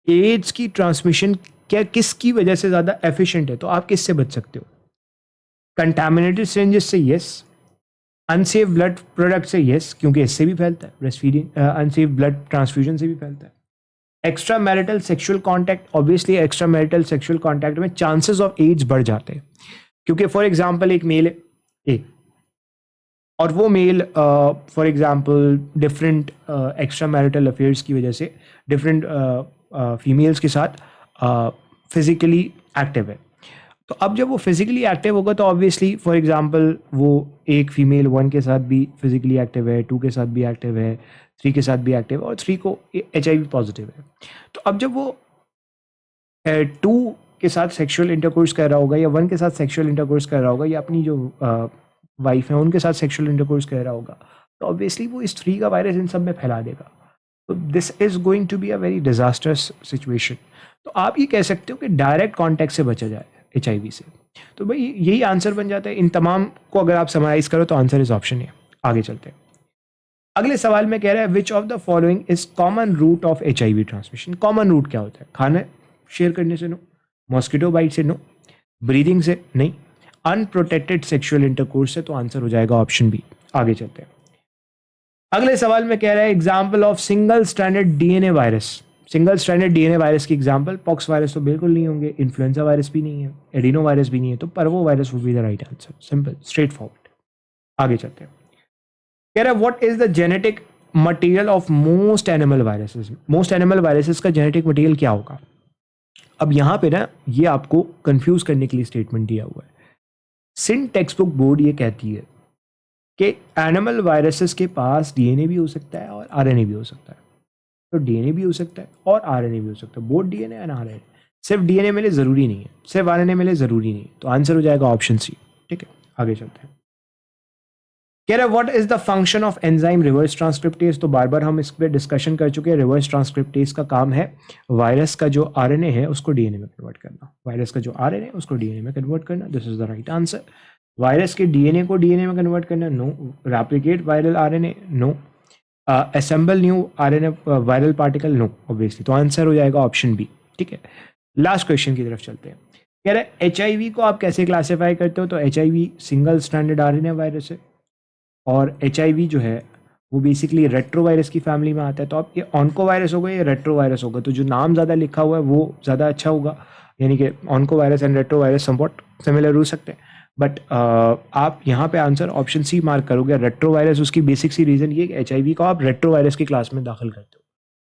एड्स की ट्रांसमिशन क्या किसकी वजह से ज़्यादा एफिशिएंट है, तो आप किससे बच सकते हो? कंटामिनेटेड सिरिंजेस से यस, अनसेफ ब्लड प्रोडक्ट से यस, क्योंकि इससे भी फैलता है, breast feeding unsafe blood transfusion से भी फैलता है। Extra marital sexual contact, obviously extra marital sexual contact में चांसेस ऑफ एड्स बढ़ जाते हैं, क्योंकि फॉर एग्जांपल एक मेल है और वो male for example different extra marital affairs की वजह से डिफरेंट फीमेल्स के साथ फिजिकली एक्टिव है, तो अब जब वो फिजिकली एक्टिव होगा तो ऑब्वियसली फॉर एग्जांपल वो एक फीमेल 1 के साथ भी फिजिकली एक्टिव है, 2 के साथ भी एक्टिव है, 3 के साथ भी एक्टिव है और 3 को HIV पॉजिटिव है। तो अब जब वो 2 के साथ सेक्सुअल इंटरकोर्स कर रहा होगा या 1 के साथ सेक्सुअल इंटरकोर्स कर रहा होगा या अपनी जो वाइफ है उनके साथ सेक्सुअल इंटरकोर्स कर रहा होगा, तो ऑब्वियसली वो इस 3 का वायरस इन सब में फैला देगा। तो this is going to be a very disasters situation. तो आप ये कह सकते हो कि डायरेक्ट कॉन्टैक्ट से बचा जाए HIV से। तो भाई यही आंसर बन जाता है। इन तमाम को अगर आप समराइज करो तो आंसर इज ऑप्शन है। आगे चलते हैं। अगले सवाल में कह रहा है which of the following is common route of HIV transmission. Common route क्या होता है? खाना शेयर करने से नो, मॉस्किटो बाइट से नो, ब्रीदिंग से नहीं, अनप्रोटेक्टेड सेक्सुअल इंटरकोर्स से, तो आंसर हो जाएगा ऑप्शन बी। आगे चलते हैं। अगले सवाल में कह रहा है example of single stranded DNA virus. Single stranded DNA virus की एग्जाम्पल पॉक्स वायरस तो बिल्कुल नहीं होंगे, इन्फ्लुएंजा वायरस भी नहीं है, एडिनो वायरस भी नहीं है, तो पर्वो virus would be the right answer. Simple, straight forward. आगे चलते हैं। कह रहा है what is the genetic material of most animal viruses. Most animal viruses का जेनेटिक मटेरियल क्या होगा? अब यहाँ पे ना ये आपको कंफ्यूज करने के लिए स्टेटमेंट दिया हुआ है। सिन टेक्स्ट बुक बोर्ड ये कहती है कि एनिमल वायरसेस के पास DNA भी हो सकता है और RNA भी हो सकता है। तो DNA भी हो सकता है और RNA भी हो सकता है, बोथ DNA एंड RNA। सिर्फ DNA मिले ज़रूरी नहीं है, सिर्फ RNA मिले ज़रूरी नहीं है, तो आंसर हो जाएगा ऑप्शन सी। ठीक है, आगे चलते हैं। कह रहा है what is the function of enzyme reverse transcriptase. तो बार बार हम इस पर डिस्कशन कर चुके हैं। रिवर्स ट्रांसक्रिप्टेज का काम है वायरस का जो RNA है उसको DNA में कन्वर्ट करना, वायरस का जो RNA है उसको DNA में कन्वर्ट करना। This is the right answer. Virus के DNA को DNA में कन्वर्ट करना, no. Replicate viral RNA, no. Assemble new RNA viral particle, no obviously. तो आंसर हो जाएगा ऑप्शन बी। ठीक है, लास्ट क्वेश्चन की तरफ चलते हैं। कह रहे हैं HIV को आप कैसे क्लासीफाई करते हो? तो HIV single stranded RNA virus है और HIV जो है वो बेसिकली रेट्रो वायरस की फैमिली में आता है। तो आप ये ऑन्को वायरस होगा या रेट्रो वायरस होगा, तो जो नाम ज़्यादा लिखा हुआ है वो ज़्यादा अच्छा होगा, यानी कि onco virus and retro virus somewhat similar हो सकते हैं। बट आप यहाँ पे आंसर ऑप्शन सी मार्क करोगे, रेट्रो वायरस। उसकी बेसिक सी रीज़न ये कि HIV को आप रेट्रो वायरस की क्लास में दाखिल करते हो।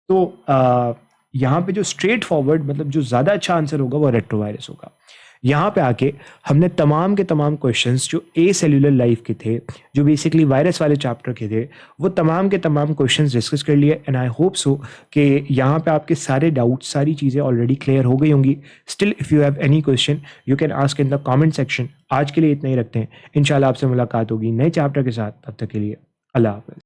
तो यहाँ पे जो स्ट्रेट फॉरवर्ड मतलब जो ज़्यादा अच्छा आंसर होगा वो रेट्रो वायरस होगा। यहाँ पे आके हमने तमाम के तमाम क्वेश्चंस जो ए सेल्यूलर लाइफ के थे, जो बेसिकली वायरस वाले चैप्टर के थे, वो तमाम के तमाम क्वेश्चंस डिस्कस कर लिए। एंड आई होप सो कि यहाँ पे आपके सारे डाउट्स, सारी चीज़ें ऑलरेडी क्लियर हो गई होंगी। Still if you have any question you can ask in the comment section. आज के लिए इतना ही रखते हैं, इंशाल्लाह आपसे मुलाकात होगी नए चैप्टर के साथ। तब तक के लिए अल्लाह हाफ़िज़।